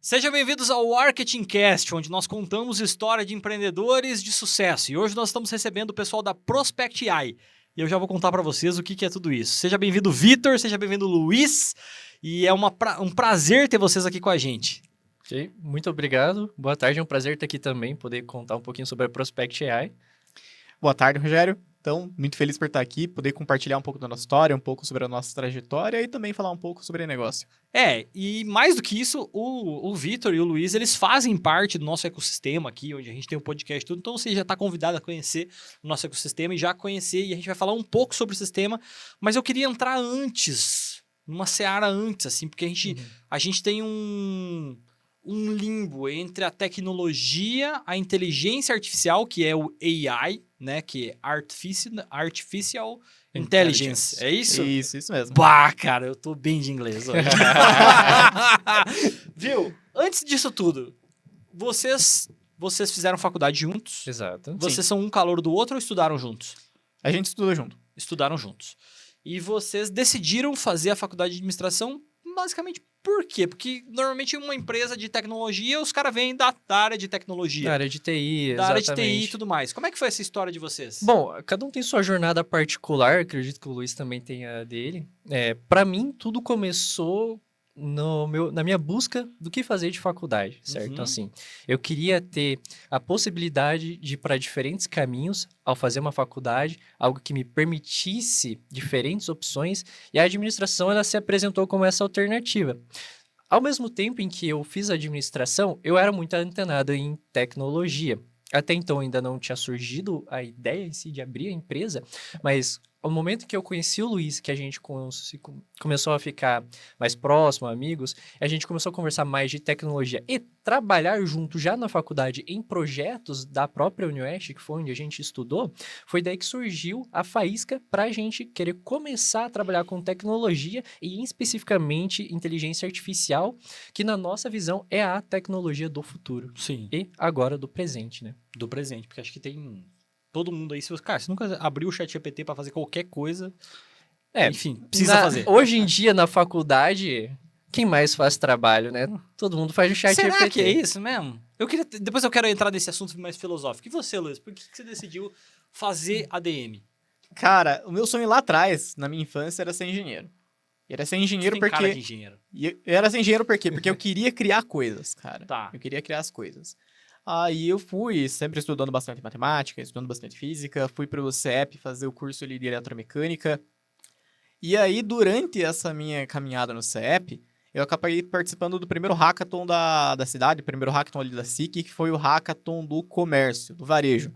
Sejam bem-vindos ao Marketing Cast, onde nós contamos história de empreendedores de sucesso. E hoje nós estamos recebendo o pessoal da Prospect AI. E eu já vou contar para vocês o que é tudo isso. Seja bem-vindo, Vitor, seja bem-vindo, Luiz. E é um prazer ter vocês aqui com a gente. Ok, muito obrigado. Boa tarde, é um prazer estar aqui também, poder contar um pouquinho sobre a Prospect AI. Boa tarde, Rogério. Então, muito feliz por estar aqui, poder compartilhar um pouco da nossa história, um pouco sobre a nossa trajetória e também falar um pouco sobre negócio. E mais do que isso, o Vitor e o Luiz, eles fazem parte do nosso ecossistema aqui, onde a gente tem um podcast e tudo. Então, você já está convidado a conhecer o nosso ecossistema e já conhecer, e a gente vai falar um pouco sobre o sistema. Mas eu queria entrar antes, numa seara antes, assim, porque a gente tem um limbo entre a tecnologia, a inteligência artificial, que é o AI, né, que é Artificial Intelligence. É isso? Isso mesmo. Bah, cara, eu tô bem de inglês hoje. Viu? Antes disso tudo, vocês fizeram faculdade juntos? Exato. Vocês são um calouro do outro ou estudaram juntos? A gente estuda junto. Estudaram juntos. E vocês decidiram fazer a faculdade de administração basicamente por quê? Porque normalmente uma empresa de tecnologia, os caras vêm da área de tecnologia. Da área de TI, Da área exatamente. de TI e tudo mais. Como é que foi essa história de vocês? Bom, cada um tem sua jornada particular, acredito que o Luiz também tem a dele. Para mim, tudo começou na minha busca do que fazer de faculdade, certo? Então, assim, eu queria ter a possibilidade de ir para diferentes caminhos ao fazer uma faculdade, algo que me permitisse diferentes opções, e a administração ela se apresentou como essa alternativa. Ao mesmo tempo em que eu fiz administração, eu era muito antenado em tecnologia. Até então ainda não tinha surgido a ideia em si de abrir a empresa, mas ao momento que eu conheci o Luiz, que a gente começou a ficar mais próximo, amigos, a gente começou a conversar mais de tecnologia e trabalhar junto já na faculdade em projetos da própria UniOeste, que foi onde a gente estudou, foi daí que surgiu a faísca para a gente querer começar a trabalhar com tecnologia e especificamente inteligência artificial, que na nossa visão é a tecnologia do futuro. Sim. E agora do presente, né? Do presente, porque acho que tem todo mundo aí. Cara, você nunca abriu o ChatGPT para fazer qualquer coisa. Enfim, precisa fazer. Hoje em dia, na faculdade, quem mais faz trabalho, né? Todo mundo faz o ChatGPT. Será que é isso mesmo? Depois eu quero entrar nesse assunto mais filosófico. E você, Luiz? Por que você decidiu fazer ADM? Cara, o meu sonho lá atrás, na minha infância, era ser engenheiro. E era ser engenheiro Você tem porque... cara de engenheiro. Eu era ser engenheiro por quê? Porque eu queria criar coisas, cara. Tá. Eu queria criar as coisas. Aí eu fui sempre estudando bastante matemática, estudando bastante física, fui pro CEP fazer o curso ali de eletromecânica. E aí, durante essa minha caminhada no CEP, eu acabei participando do primeiro hackathon da cidade, o primeiro hackathon ali da SIC, que foi o hackathon do comércio, do varejo.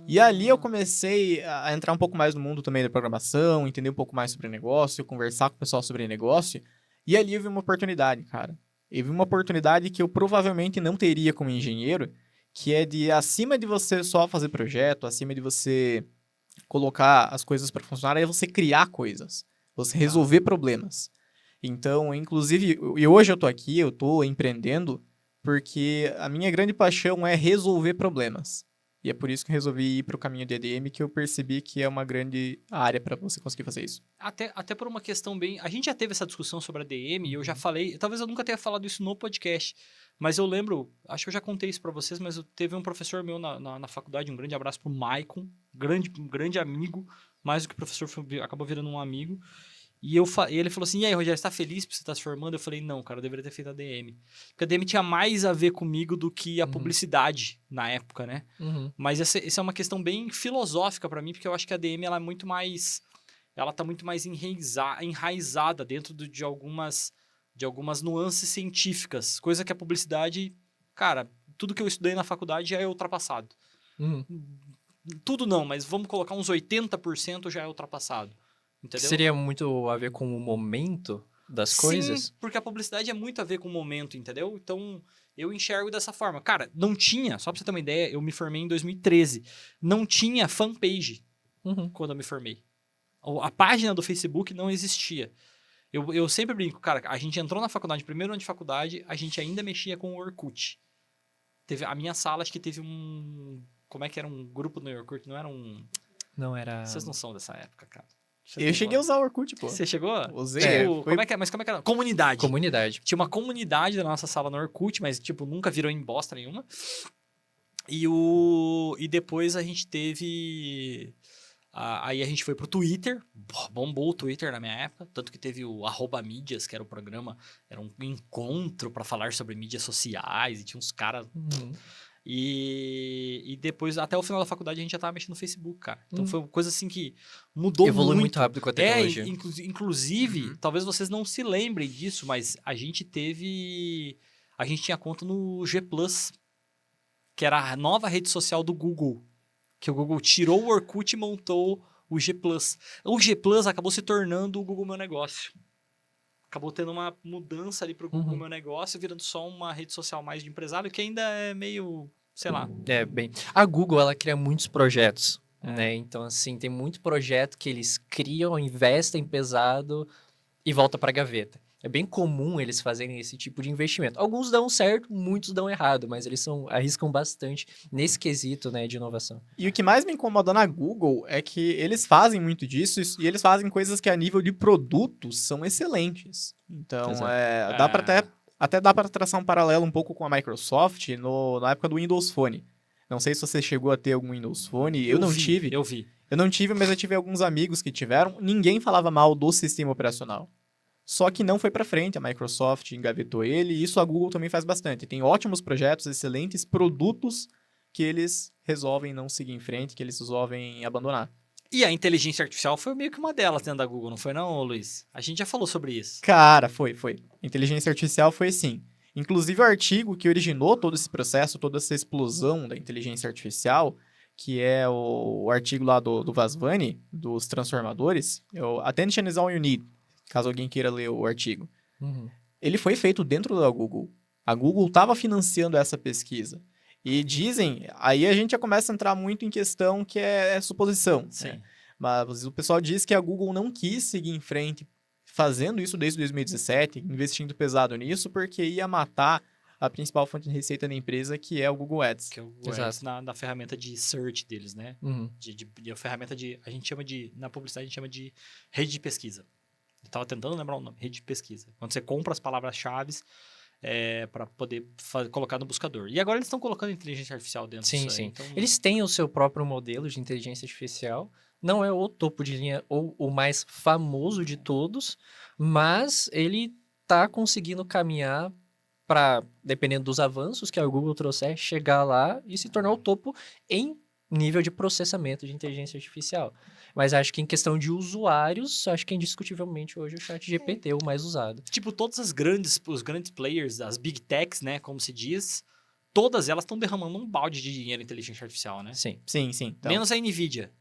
E ali eu comecei a entrar um pouco mais no mundo também da programação, entender um pouco mais sobre negócio, conversar com o pessoal sobre negócio. E ali eu vi uma oportunidade, cara. Eu vi uma oportunidade que eu provavelmente não teria como engenheiro, que é de, acima de você só fazer projeto, acima de você colocar as coisas para funcionar, é você criar coisas, você resolver problemas. Então, inclusive, e hoje eu tô aqui, eu tô empreendendo, porque a minha grande paixão é resolver problemas. E é por isso que eu resolvi ir para o caminho de ADM, que eu percebi que é uma grande área para você conseguir fazer isso. Até por uma questão bem... A gente já teve essa discussão sobre ADM e eu já falei... Talvez eu nunca tenha falado isso no podcast, mas eu lembro... Acho que eu já contei isso para vocês, mas teve um professor meu na faculdade, um grande abraço pro Maicon, grande amigo, mais do que professor, acabou virando um amigo. E ele falou assim, e aí, Rogério, você tá feliz porque você tá se formando? Eu falei, não, cara, eu deveria ter feito ADM. Porque a ADM tinha mais a ver comigo do que a publicidade na época, né? Mas essa é uma questão bem filosófica pra mim, porque eu acho que a ADM ela é muito mais... Ela tá muito mais enraizada dentro de algumas nuances científicas. Coisa que a publicidade... Cara, tudo que eu estudei na faculdade já é ultrapassado. Tudo não, mas vamos colocar uns 80% já é ultrapassado. Entendeu? Seria muito a ver com o momento das coisas? Sim, porque a publicidade é muito a ver com o momento, entendeu? Então, eu enxergo dessa forma. Cara, não tinha, só pra você ter uma ideia, eu me formei em 2013. Não tinha fanpage quando eu me formei. A página do Facebook não existia. Eu sempre brinco, cara, a gente entrou na faculdade, primeiro ano de faculdade, a gente ainda mexia com o Orkut. A minha sala, acho que teve um... Como é que era um grupo no Orkut? Não era um... Não era... Vocês não são dessa época, cara. Eu cheguei a usar o Orkut, pô. Você chegou? Usei. Tipo, Foi- como é que é? Mas como é que era? Comunidade. Comunidade. Tinha uma comunidade da nossa sala no Orkut, mas, tipo, nunca virou em bosta nenhuma. E depois a gente teve... Aí a gente foi pro Twitter. Bombou o Twitter na minha época. Tanto que teve o @mídias, que era o programa. Era um encontro pra falar sobre mídias sociais. E tinha uns caras... Uhum. E depois, até o final da faculdade, a gente já tava mexendo no Facebook, cara. Então foi uma coisa assim que mudou Evolui muito. muito rápido com a tecnologia. Inclusive, talvez vocês não se lembrem disso, mas a gente teve... A gente tinha conta no G+, que era a nova rede social do Google. Que o Google tirou o Orkut e montou o G+. O G+ acabou se tornando o Google Meu Negócio. Acabou tendo uma mudança ali pro Google Meu Negócio, virando só uma rede social mais de empresário, que ainda é meio, sei lá. Bem... A Google, ela cria muitos projetos, né? Então, assim, tem muito projeto que eles criam, investem pesado e volta pra gaveta. É bem comum eles fazerem esse tipo de investimento. Alguns dão certo, muitos dão errado, mas eles arriscam bastante nesse quesito, né, de inovação. E o que mais me incomoda na Google é que eles fazem muito disso e eles fazem coisas que a nível de produtos são excelentes. Então, Exato. dá para até dá para traçar um paralelo um pouco com a Microsoft na época do Windows Phone. Não sei se você chegou a ter algum Windows Phone, eu não tive. Eu vi. Eu não tive, mas eu tive alguns amigos que tiveram. Ninguém falava mal do sistema operacional. Só que não foi para frente, a Microsoft engavetou ele, e isso a Google também faz bastante. Tem ótimos projetos, excelentes produtos que eles resolvem não seguir em frente, que eles resolvem abandonar. E a inteligência artificial foi meio que uma delas dentro da Google, não foi não, Luiz? A gente já falou sobre isso. Cara, foi. Inteligência artificial foi sim. Inclusive o artigo que originou todo esse processo, toda essa explosão da inteligência artificial, que é o artigo lá do Vasvani, dos transformadores, é o Attention is all you need, caso alguém queira ler o artigo. Ele foi feito dentro da Google. A Google estava financiando essa pesquisa. E dizem, aí a gente já começa a entrar muito em questão que é suposição. Sim. Né? Mas o pessoal diz que a Google não quis seguir em frente fazendo isso desde 2017, investindo pesado nisso, porque ia matar a principal fonte de receita da empresa, que é o Google Ads. Que é o Google Ads na ferramenta de search deles, né? A ferramenta a gente chama de, na publicidade a gente chama de rede de pesquisa. Eu tava tentando lembrar o nome, rede de pesquisa. Quando você compra as palavras-chave para poder colocar no buscador. E agora eles estão colocando inteligência artificial dentro disso aí. Sim. Então... Eles têm o seu próprio modelo de inteligência artificial. Não é o topo de linha ou o mais famoso de todos, mas ele tá conseguindo caminhar para, dependendo dos avanços que a Google trouxer, chegar lá e se tornar o topo em nível de processamento de inteligência artificial. Mas acho que em questão de usuários, acho que indiscutivelmente hoje o ChatGPT é o mais usado. Tipo, todas os grandes players, as big techs, né, como se diz, todas elas estão derramando um balde de dinheiro em inteligência artificial, né? Sim. Sim. Então, Menos a NVIDIA.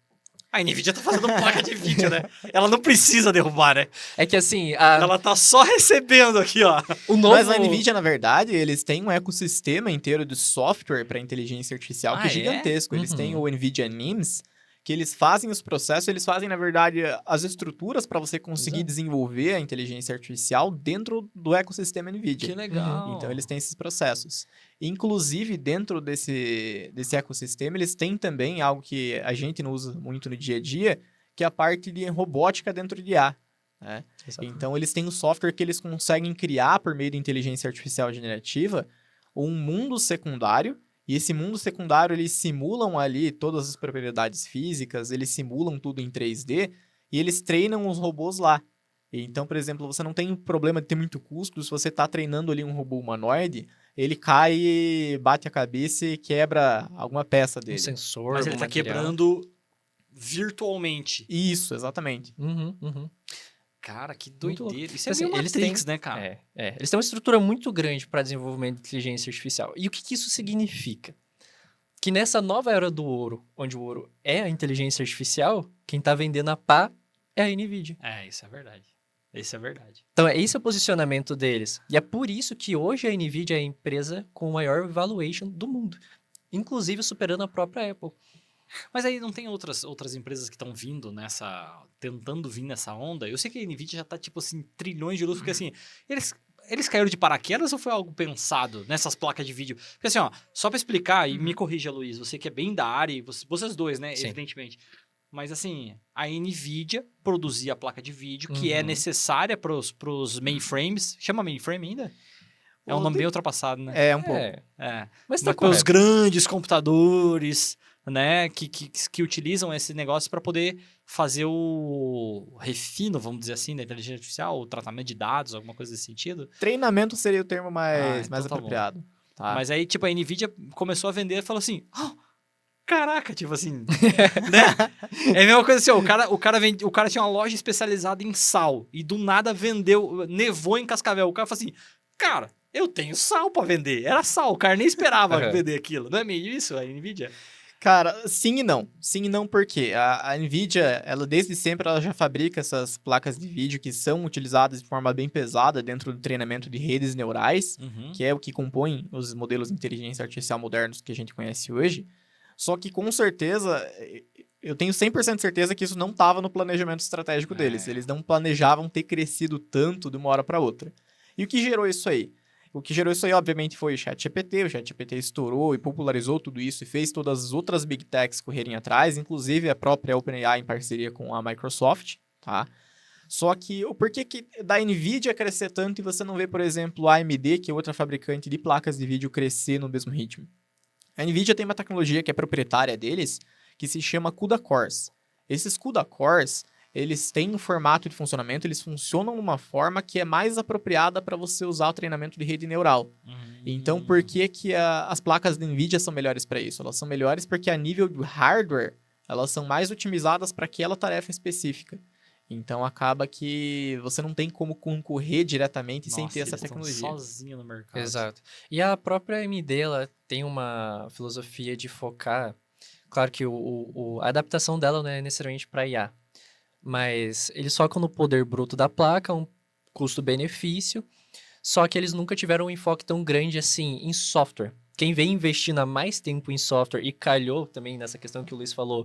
A NVIDIA tá fazendo placa de vídeo, né? Ela não precisa derrubar, né? É que assim, Ela tá só recebendo aqui, ó. o novo... Mas a NVIDIA, na verdade, eles têm um ecossistema inteiro de software para inteligência artificial que é é? gigantesco. Eles têm o NVIDIA NIMS, que eles fazem os processos, eles fazem, na verdade, as estruturas para você conseguir desenvolver a inteligência artificial dentro do ecossistema NVIDIA. Que legal. Então, eles têm esses processos. Inclusive, dentro desse ecossistema, eles têm também algo que a gente não usa muito no dia a dia, que é a parte de robótica dentro de IA. Né? Então, eles têm um software que eles conseguem criar, por meio de inteligência artificial generativa, um mundo secundário. E esse mundo secundário, eles simulam ali todas as propriedades físicas, eles simulam tudo em 3D e eles treinam os robôs lá. Então, por exemplo, você não tem problema de ter muito custo. Se você está treinando ali um robô humanoide, ele cai, bate a cabeça e quebra alguma peça dele. Um sensor, Mas ele algum tá material. quebrando virtualmente. Isso, exatamente. Cara, que Muito louco. doideira. Isso Então, é meio assim, eles Matrix, têm- né, cara? Eles têm uma estrutura muito grande para desenvolvimento de inteligência artificial. E o que isso significa? Que nessa nova era do ouro, onde o ouro é a inteligência artificial, quem tá vendendo a pá é a NVIDIA. Isso é verdade. Isso é verdade. Então, esse é o posicionamento deles. E é por isso que hoje a NVIDIA é a empresa com o maior valuation do mundo. Inclusive superando a própria Apple. Mas aí não tem outras empresas que estão vindo tentando vir nessa onda? Eu sei que a NVIDIA já tá, tipo assim, trilhões de lucros, porque assim, eles caíram de paraquedas ou foi algo pensado nessas placas de vídeo? Porque assim, ó, só pra explicar, e me corrija, Luiz, você que é bem da área, e vocês dois, né, Sim. evidentemente. Mas assim, a NVIDIA produzia a placa de vídeo que é Uhum. necessária pros mainframes. Chama mainframe ainda? É um nome bem ultrapassado, né? É, um pouco. É. Mas tá Mas pelos correto. grandes computadores, né? Que utilizam esse negócio para poder fazer o refino, vamos dizer assim, da inteligência artificial, o tratamento de dados, alguma coisa desse sentido. Treinamento seria o termo mais Então tá bom. apropriado. Tá? Mas aí, tipo, a NVIDIA começou a vender e falou assim... "Ah, caraca, tipo assim, né? É a mesma coisa assim, ó, o cara tinha uma loja especializada em sal e do nada nevou em Cascavel. O cara falou assim, cara, eu tenho sal pra vender. Era sal, o cara nem esperava Aham. vender aquilo. Não é meio isso, a NVIDIA? Cara, sim e não. Sim e não porque a NVIDIA, ela desde sempre ela já fabrica essas placas de vídeo que são utilizadas de forma bem pesada dentro do treinamento de redes neurais, Uhum. que é o que compõe os modelos de inteligência artificial modernos que a gente conhece hoje. Só que com certeza, eu tenho 100% certeza que isso não estava no planejamento estratégico deles. Eles não planejavam ter crescido tanto de uma hora para outra. E o que gerou isso aí? O que gerou isso aí, obviamente, foi o ChatGPT. O ChatGPT estourou e popularizou tudo isso e fez todas as outras Big Techs correrem atrás, inclusive a própria OpenAI em parceria com a Microsoft, tá? Só que o porquê que da NVIDIA crescer tanto e você não vê, por exemplo, a AMD, que é outra fabricante de placas de vídeo, crescer no mesmo ritmo? A NVIDIA tem uma tecnologia que é proprietária deles, que se chama CUDA Cores. Esses CUDA Cores, eles têm um formato de funcionamento, eles funcionam de uma forma que é mais apropriada para você usar o treinamento de rede neural. Então, por que as placas da NVIDIA são melhores para isso? Elas são melhores porque a nível do hardware, elas são mais otimizadas para aquela tarefa específica. Então, acaba que você não tem como concorrer diretamente sem ter essa eles estão tecnologia. sozinho no mercado. Exato. E a própria AMD, ela tem uma filosofia de focar... Claro que a adaptação dela não é necessariamente para IA, mas eles focam no poder bruto da placa, um custo-benefício, só que eles nunca tiveram um enfoque tão grande assim em software. Quem vem investindo há mais tempo em software e calhou também nessa questão que o Luiz falou,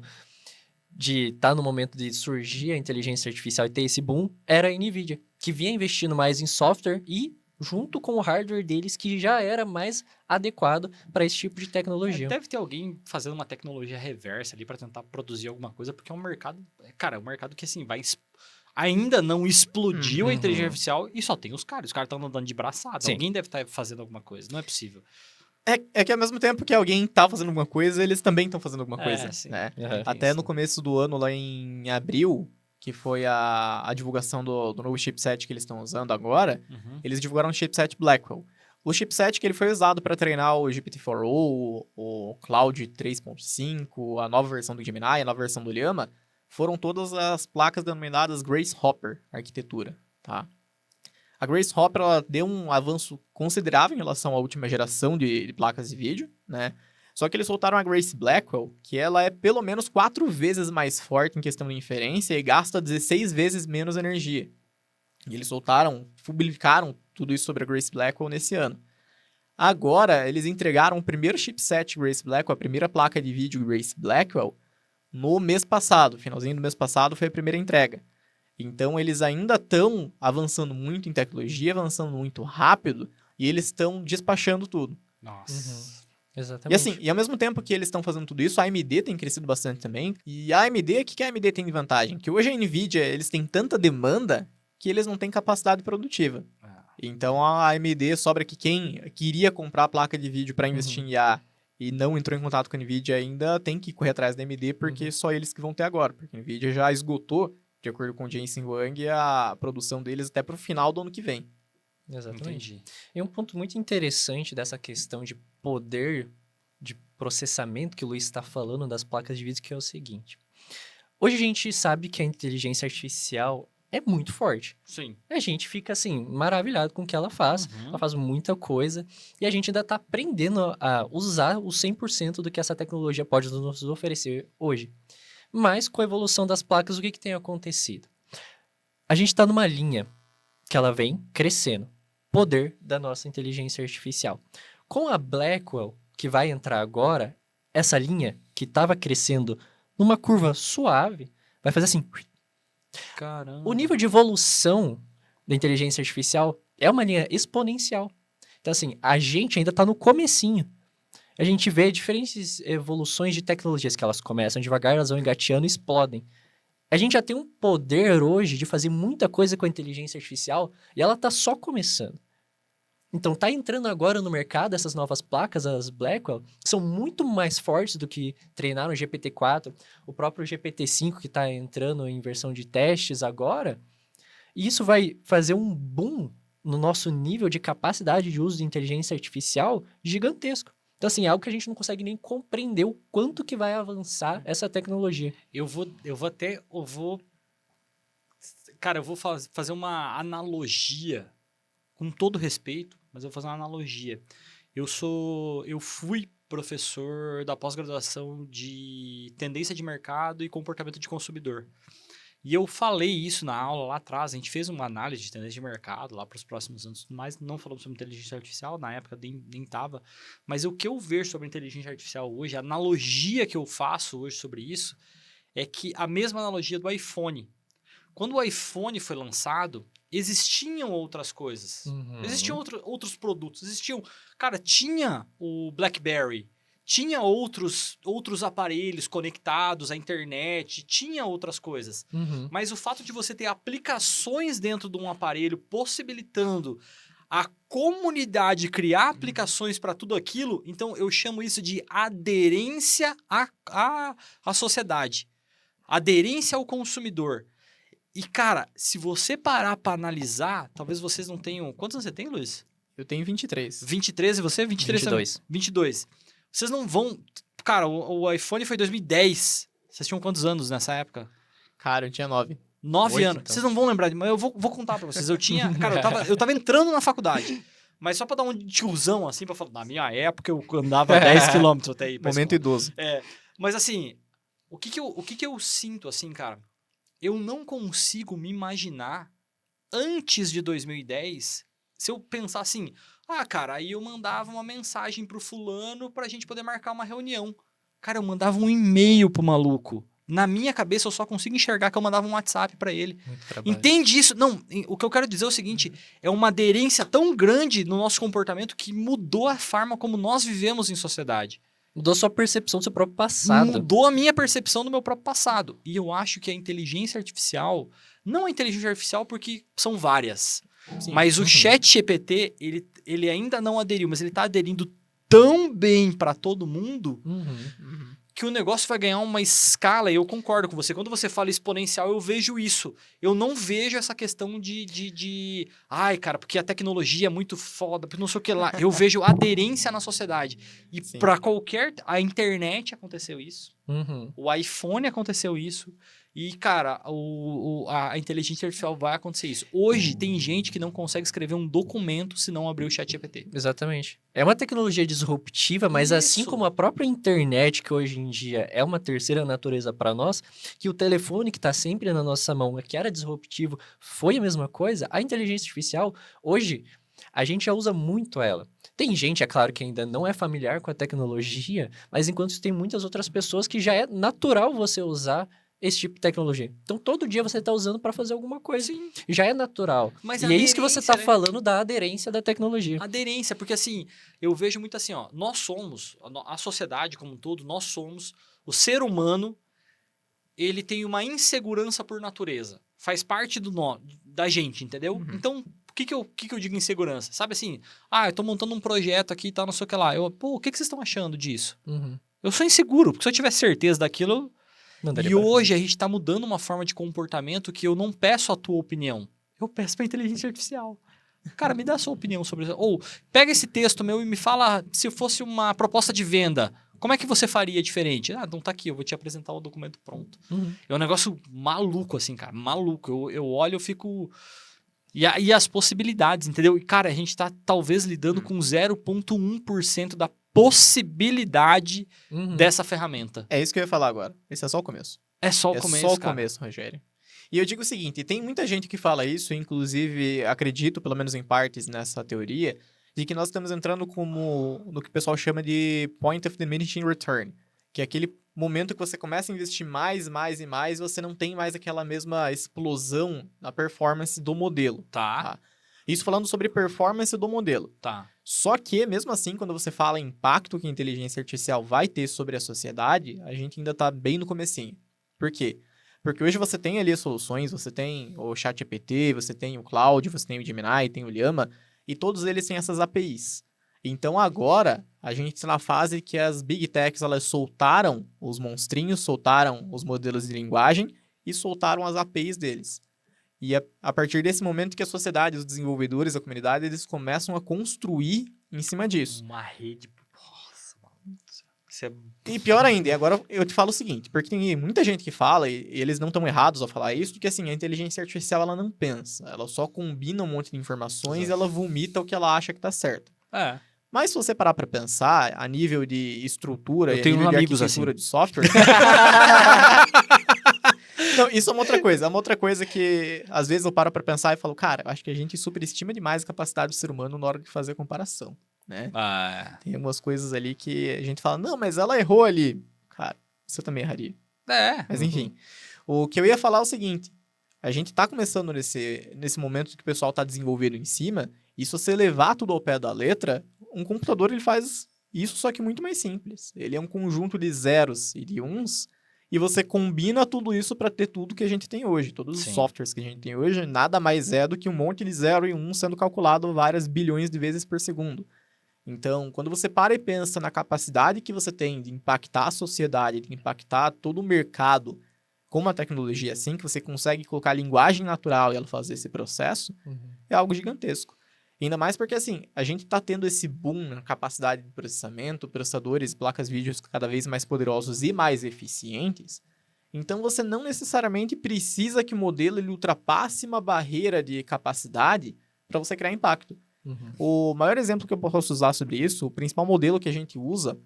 de estar no momento de surgir a inteligência artificial e ter esse boom, era a NVIDIA, que vinha investindo mais em software e junto com o hardware deles, que já era mais adequado para esse tipo de tecnologia. Deve ter alguém fazendo uma tecnologia reversa ali para tentar produzir alguma coisa, porque é um mercado, cara, é um mercado que assim ainda não explodiu a inteligência artificial e só tem os caras estão andando de braçada. Sim. Alguém deve estar fazendo alguma coisa, não é possível. É que ao mesmo tempo que alguém tá fazendo alguma coisa, eles também estão fazendo alguma coisa, sim. né? Uhum. Até no começo do ano, lá em abril, que foi a divulgação do novo chipset que eles estão usando agora, eles divulgaram o chipset Blackwell. O chipset que ele foi usado para treinar o GPT-4o, o Cloud 3.5, a nova versão do Gemini, a nova versão do Llama, foram todas as placas denominadas Grace Hopper arquitetura, tá? A Grace Hopper ela deu um avanço considerável em relação à última geração de placas de vídeo, né? Só que eles soltaram a Grace Blackwell, que ela é pelo menos 4 vezes mais forte em questão de inferência e gasta 16 vezes menos energia. E eles publicaram tudo isso sobre a Grace Blackwell nesse ano. Agora, eles entregaram o primeiro chipset Grace Blackwell, a primeira placa de vídeo Grace Blackwell, no mês passado. Finalzinho do mês passado foi a primeira entrega. Então, eles ainda estão avançando muito em tecnologia, avançando muito rápido, e eles estão despachando tudo. Nossa. Exatamente. E assim, e ao mesmo tempo que eles estão fazendo tudo isso, a AMD tem crescido bastante também. E a AMD, o que a AMD tem de vantagem? Que hoje a NVIDIA, eles têm tanta demanda que eles não têm capacidade produtiva. Então, a AMD sobra que quem queria comprar a placa de vídeo para investir em IA e não entrou em contato com a NVIDIA ainda, tem que correr atrás da AMD, porque só eles que vão ter agora. Porque a NVIDIA já esgotou, de acordo com o Jensen Huang, a produção deles até para o final do ano que vem. Exatamente. Entendi. E um ponto muito interessante dessa questão de poder de processamento que o Luiz está falando das placas de vídeo, que é o seguinte. Hoje a gente sabe que a inteligência artificial é muito forte. Sim. A gente fica, assim, maravilhado com o que ela faz. Ela faz muita coisa. E a gente ainda está aprendendo a usar o 100% do que essa tecnologia pode nos oferecer hoje. Mas, com a evolução das placas, o que tem acontecido? A gente está numa linha que ela vem crescendo. Poder da nossa inteligência artificial. Com a Blackwell, que vai entrar agora, essa linha que estava crescendo numa curva suave, vai fazer assim... Caramba. O nível de evolução da inteligência artificial é uma linha exponencial. Então, assim, a gente ainda está no comecinho. a gente vê diferentes evoluções de tecnologias que elas começam devagar, elas vão engateando e explodem. A gente já tem um poder hoje de fazer muita coisa com a inteligência artificial e ela tá só começando. Então, tá entrando agora no mercado essas novas placas, as Blackwell, que são muito mais fortes do que treinaram o GPT-4, o próprio GPT-5 que tá entrando em versão de testes agora. E isso vai fazer um boom no nosso nível de capacidade de uso de inteligência artificial gigantesco. Então, assim, é algo que a gente não consegue nem compreender o quanto que vai avançar essa tecnologia. Cara, eu vou fazer uma analogia, com todo respeito, mas eu vou fazer uma analogia. Eu fui professor da pós-graduação de tendência de mercado e comportamento de consumidor. E eu falei isso na aula lá atrás, a gente fez uma análise de tendência de mercado lá para os próximos anos, mas não falamos sobre inteligência artificial, na época nem tava. Mas o que eu vejo sobre inteligência artificial hoje, a analogia que eu faço hoje sobre isso, é que a mesma analogia do iPhone. Quando o iPhone foi lançado, existiam outras coisas. Existiam outros produtos. Cara, tinha o BlackBerry, tinha outros aparelhos conectados à internet, tinha outras coisas. Mas o fato de você ter aplicações dentro de um aparelho possibilitando a comunidade criar aplicações para tudo aquilo, então eu chamo isso de aderência à sociedade. Aderência ao consumidor. E, cara, se você parar para analisar, talvez vocês não tenham... Quantos anos você tem, Luiz? Eu tenho 23. 23 e você? 23 22. também. 22. Vocês não vão... Cara, o iPhone foi em 2010. Vocês tinham quantos anos nessa época? Cara, eu tinha 9. 9 8, anos. então. Vocês não vão lembrar, mas eu vou contar pra vocês. Eu tinha... Cara, eu tava entrando na faculdade. Mas só pra dar um tiozão, assim, pra falar... Na minha época, eu andava 10 quilômetros até aí. Momento idoso. Mas, assim, o que eu sinto, assim, cara... Eu não consigo me imaginar, antes de 2010, se eu pensar assim, cara, aí eu mandava uma mensagem pro fulano pra gente poder marcar uma reunião. Cara, eu mandava um e-mail pro maluco. Na minha cabeça, eu só consigo enxergar que eu mandava um WhatsApp pra ele. Entende isso? Não, o que eu quero dizer é o seguinte, é uma aderência tão grande no nosso comportamento que mudou a forma como nós vivemos em sociedade. Mudou sua percepção do seu próprio passado. Mudou a minha percepção do meu próprio passado. E eu acho que a inteligência artificial... Não a inteligência artificial porque são várias. Sim. Mas o ChatGPT, ele ainda não aderiu. Mas ele está aderindo tão bem para todo mundo que o negócio vai ganhar uma escala. E eu concordo com você. Quando você fala exponencial, eu vejo isso. Eu não vejo essa questão de ai, cara, porque a tecnologia é muito foda, porque não sei o que lá. Eu vejo aderência na sociedade. E para a internet aconteceu isso. O iPhone aconteceu isso. E, cara, a inteligência artificial vai acontecer isso. Hoje, tem gente que não consegue escrever um documento se não abrir o ChatGPT. Exatamente. É uma tecnologia disruptiva, mas assim como a própria internet, que hoje em dia é uma terceira natureza para nós, que o telefone que está sempre na nossa mão, que era disruptivo, foi a mesma coisa, a inteligência artificial, hoje, a gente já usa muito ela. Tem gente, é claro, que ainda não é familiar com a tecnologia, mas enquanto isso tem muitas outras pessoas que já é natural você usar esse tipo de tecnologia. Então, todo dia você está usando para fazer alguma coisa. Sim. Já é natural. Mas e é isso que você está né? falando da aderência da tecnologia. Aderência, porque assim, eu vejo muito assim, ó, nós somos, a sociedade como um todo, nós somos, o ser humano, ele tem uma insegurança por natureza. Faz parte da gente, entendeu? Então, o que eu digo insegurança? Sabe assim, eu tô montando um projeto aqui e tal, não sei o que lá. O que vocês estão achando disso? Eu sou inseguro, porque se eu tivesse certeza daquilo... E hoje a gente está mudando uma forma de comportamento que eu não peço a tua opinião. Eu peço para a inteligência artificial. Cara, me dá a sua opinião sobre isso. Ou pega esse texto meu e me fala se fosse uma proposta de venda. Como é que você faria diferente? Não tá aqui, eu vou te apresentar o documento pronto. É um negócio maluco, assim, cara. Maluco. Eu olho, eu fico... E as possibilidades, entendeu? E, cara, a gente tá talvez lidando com 0,1% da possibilidade dessa ferramenta. É isso que eu ia falar agora. Esse é só o começo. É só o começo, só o começo, Rogério. E eu digo o seguinte, tem muita gente que fala isso, inclusive acredito, pelo menos em partes nessa teoria, de que nós estamos entrando no que o pessoal chama de point of diminishing return, que é aquele momento que você começa a investir mais e mais, você não tem mais aquela mesma explosão na performance do modelo. Tá. Isso falando sobre performance do modelo. Tá. Só que, mesmo assim, quando você fala em impacto que a inteligência artificial vai ter sobre a sociedade, a gente ainda está bem no comecinho. Por quê? Porque hoje você tem ali as soluções, você tem o ChatGPT, você tem o Claude, você tem o Gemini, tem o Llama, e todos eles têm essas APIs. Então agora, a gente está na fase que as Big Techs, elas soltaram os monstrinhos, soltaram os modelos de linguagem e soltaram as APIs deles. E a partir desse momento que a sociedade, os desenvolvedores, a comunidade, eles começam a construir em cima disso. Uma rede... Nossa, mano. Isso é... E pior ainda, e agora eu te falo o seguinte, porque tem muita gente que fala, e eles não estão errados ao falar isso, que assim, a inteligência artificial ela não pensa, ela só combina um monte de informações e ela vomita o que ela acha que tá certo. É. Mas se você parar pra pensar, a nível de estrutura Eu e a tenho nível de amigos arquitetura assim. de software... Não, isso é uma outra coisa. É uma outra coisa que, às vezes, eu paro pra pensar e falo, cara, eu acho que a gente superestima demais a capacidade do ser humano na hora de fazer a comparação, né? Tem algumas coisas ali que a gente fala, não, mas ela errou ali. Cara, você também erraria. Mas, enfim. O que eu ia falar é o seguinte. A gente tá começando nesse momento que o pessoal tá desenvolvendo em cima, e se você levar tudo ao pé da letra, um computador ele faz isso, só que muito mais simples. Ele é um conjunto de zeros e de uns, e você combina tudo isso para ter tudo que a gente tem hoje. Todos os Sim. softwares que a gente tem hoje, nada mais é do que um monte de 0 e 1 sendo calculado várias bilhões de vezes por segundo. Então, quando você para e pensa na capacidade que você tem de impactar a sociedade, de impactar todo o mercado com uma tecnologia assim, que você consegue colocar linguagem natural e ela fazer esse processo, é algo gigantesco. Ainda mais porque, assim, a gente está tendo esse boom na capacidade de processamento, processadores, placas vídeos cada vez mais poderosos e mais eficientes. Então, você não necessariamente precisa que o modelo ele ultrapasse uma barreira de capacidade para você criar impacto. O maior exemplo que eu posso usar sobre isso, o principal modelo que a gente usa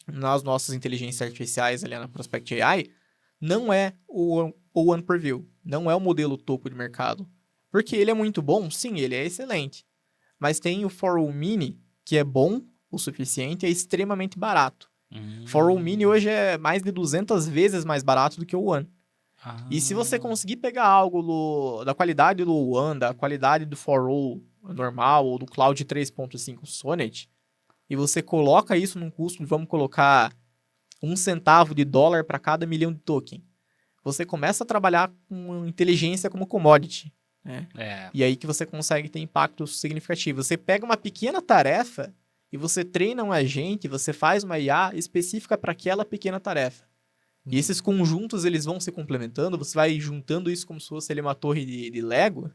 nas nossas inteligências artificiais ali na Prospect AI, não é o One Preview, não é o modelo topo de mercado. Porque ele é muito bom? Sim, ele é excelente. Mas tem o For-All Mini, que é bom o suficiente e é extremamente barato. For-All Mini hoje é mais de 200 vezes mais barato do que o One. E se você conseguir pegar algo da qualidade do One, da qualidade do For-All normal ou do Cloud 3.5 Sonnet, e você coloca isso num custo, vamos colocar $0,01 para cada milhão de token, você começa a trabalhar com inteligência como commodity. E aí que você consegue ter impacto significativo. Você pega uma pequena tarefa e você treina um agente, você faz uma IA específica para aquela pequena tarefa. E esses conjuntos eles vão se complementando, você vai juntando isso como se fosse ali uma torre de Lego,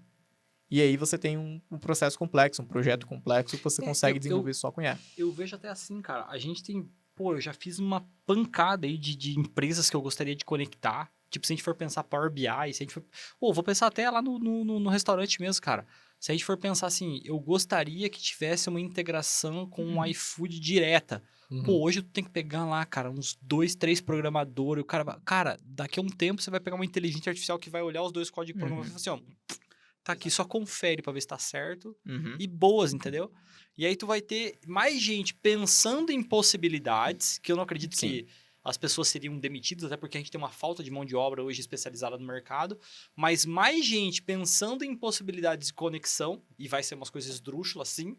e aí você tem um processo complexo, um projeto complexo que você consegue desenvolver só com IA. Eu vejo até assim, cara, a gente tem... Pô, eu já fiz uma pancada aí de empresas que eu gostaria de conectar. Tipo, se a gente for pensar Power BI, se a gente for... Pô, vou pensar até lá no restaurante mesmo, cara. Se a gente for pensar assim, eu gostaria que tivesse uma integração com o iFood direta. Pô, hoje tu tem que pegar lá, cara, uns 2, 3 programadores. O cara vai... Cara, daqui a um tempo você vai pegar uma inteligência artificial que vai olhar os 2 códigos de programação e falar assim, ó... Tá aqui, só confere pra ver se tá certo. E boas, entendeu? E aí tu vai ter mais gente pensando em possibilidades, que eu não acredito que as pessoas seriam demitidas, até porque a gente tem uma falta de mão de obra hoje especializada no mercado, mas mais gente pensando em possibilidades de conexão, e vai ser umas coisas esdrúxulas, sim,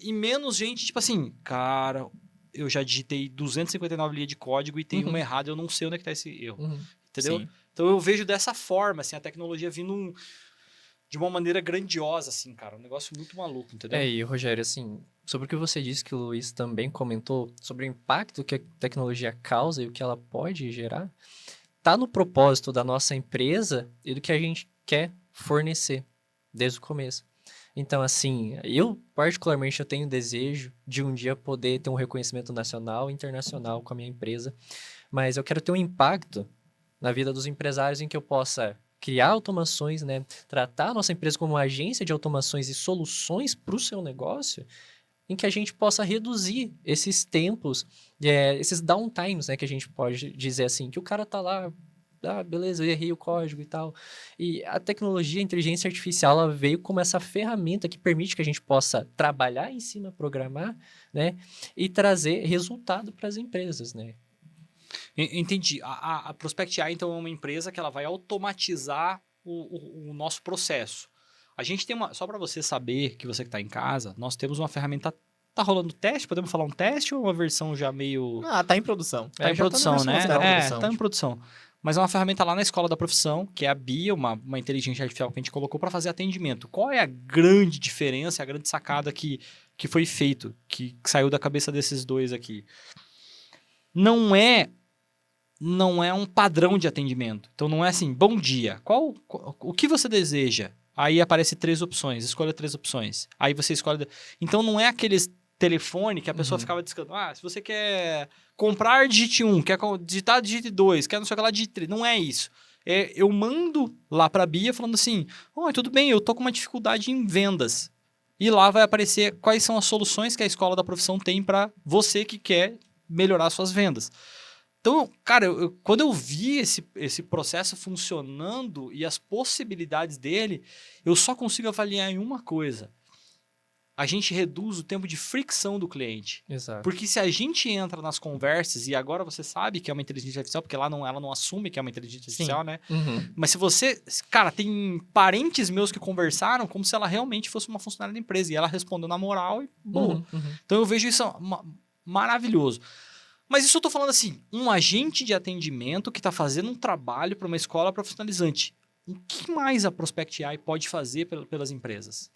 e menos gente, tipo assim, cara, eu já digitei 259 linhas de código e tem uma errada, eu não sei onde é que tá esse erro, entendeu? Sim. Então eu vejo dessa forma, assim, a tecnologia vindo de uma maneira grandiosa, assim, cara. Um negócio muito maluco, entendeu? E Rogério, assim, sobre o que você disse que o Luiz também comentou, sobre o impacto que a tecnologia causa e o que ela pode gerar, tá no propósito da nossa empresa e do que a gente quer fornecer desde o começo. Então, assim, eu particularmente eu tenho desejo de um dia poder ter um reconhecimento nacional e internacional com a minha empresa, mas eu quero ter um impacto na vida dos empresários em que eu possa criar automações, né? Tratar a nossa empresa como uma agência de automações e soluções para o seu negócio, em que a gente possa reduzir esses tempos, esses downtimes, né? Que a gente pode dizer assim, que o cara tá lá, beleza, eu errei o código e tal. E a tecnologia, a inteligência artificial, ela veio como essa ferramenta que permite que a gente possa trabalhar em cima, programar, né? E trazer resultado para as empresas, né? Entendi. A Prospect AI, então, é uma empresa que ela vai automatizar o nosso processo. A gente tem uma... Só para você saber que você que tá em casa, nós temos uma ferramenta... Tá rolando teste? Podemos falar um teste ou uma versão já meio... Ah, tá em produção. Tá em Já produção, na né? versão de produção. Tá em produção. Mas é uma ferramenta lá na escola da profissão, que é a BIA, uma inteligência artificial que a gente colocou para fazer atendimento. Qual é a grande diferença, a grande sacada que foi feito, que saiu da cabeça desses dois aqui? Não é um padrão de atendimento. Então não é assim, bom dia, o que você deseja? Aí aparece 3 opções, escolha 3 opções. Aí você escolhe... Então não é aqueles telefone que a pessoa ficava discando, se você quer comprar, digite 1, quer digitar, digite 2, quer não sei o que lá, digite 3. Não é isso. Eu mando lá para a Bia falando assim, tudo bem, eu tô com uma dificuldade em vendas. E lá vai aparecer quais são as soluções que a escola da profissão tem para você que quer melhorar suas vendas. Então, cara, quando eu vi esse processo funcionando e as possibilidades dele, eu só consigo avaliar em uma coisa. A gente reduz o tempo de fricção do cliente. Exato. Porque se a gente entra nas conversas, e agora você sabe que é uma inteligência artificial, porque lá ela não assume que é uma inteligência artificial, né? Uhum. Mas se você... Cara, tem parentes meus que conversaram como se ela realmente fosse uma funcionária da empresa. E ela respondeu na moral e boa. Uhum. Então eu vejo isso maravilhoso. Mas isso eu tô falando assim, um agente de atendimento que está fazendo um trabalho para uma escola profissionalizante. O que mais a Prospect AI pode fazer pelas empresas?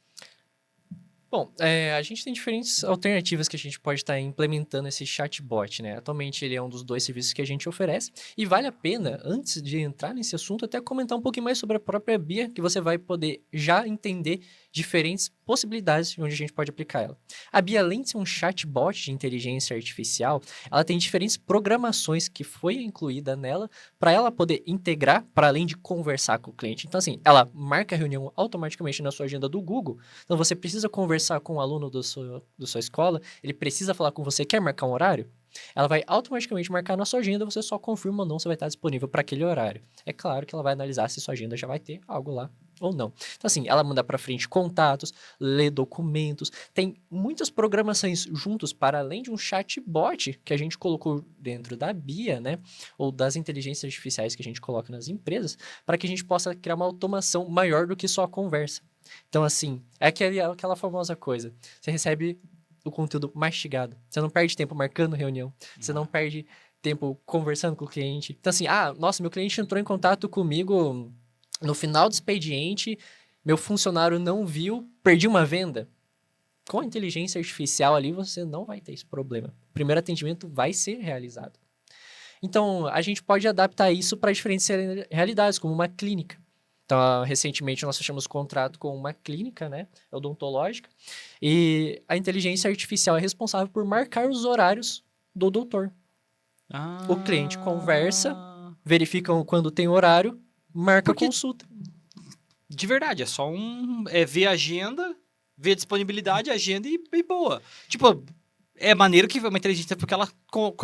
Bom, a gente tem diferentes alternativas que a gente pode estar implementando esse chatbot, né? Atualmente ele é um dos 2 serviços que a gente oferece e vale a pena, antes de entrar nesse assunto, até comentar um pouquinho mais sobre a própria Bia, que você vai poder já entender diferentes possibilidades de onde a gente pode aplicar ela. A Bia, além de ser um chatbot de inteligência artificial, ela tem diferentes programações que foi incluída nela para ela poder integrar, para além de conversar com o cliente. Então, assim, ela marca a reunião automaticamente na sua agenda do Google. Então, você precisa conversar com um aluno da sua escola, ele precisa falar com você, quer marcar um horário? Ela vai automaticamente marcar na sua agenda, você só confirma ou não se vai estar disponível para aquele horário. É claro que ela vai analisar se sua agenda já vai ter algo lá ou não. Então, assim, ela manda para frente contatos, lê documentos, tem muitas programações juntos para além de um chatbot que a gente colocou dentro da Bia, né? Ou das inteligências artificiais que a gente coloca nas empresas, para que a gente possa criar uma automação maior do que só a conversa. Então, assim, é aquela famosa coisa. Você recebe o conteúdo mastigado. Você não perde tempo marcando reunião. Você não perde tempo conversando com o cliente. Então, assim, nossa, meu cliente entrou em contato comigo no final do expediente, meu funcionário não viu, perdi uma venda. Com a inteligência artificial ali, você não vai ter esse problema. O primeiro atendimento vai ser realizado. Então, a gente pode adaptar isso para diferentes realidades, como uma clínica. Então, recentemente nós fechamos contrato com uma clínica, né, odontológica, e a inteligência artificial é responsável por marcar os horários do doutor. O cliente conversa, verifica quando tem horário, marca a consulta. De verdade, é só ver a agenda, ver a disponibilidade, agenda e boa. Tipo, é maneiro que uma inteligência, porque ela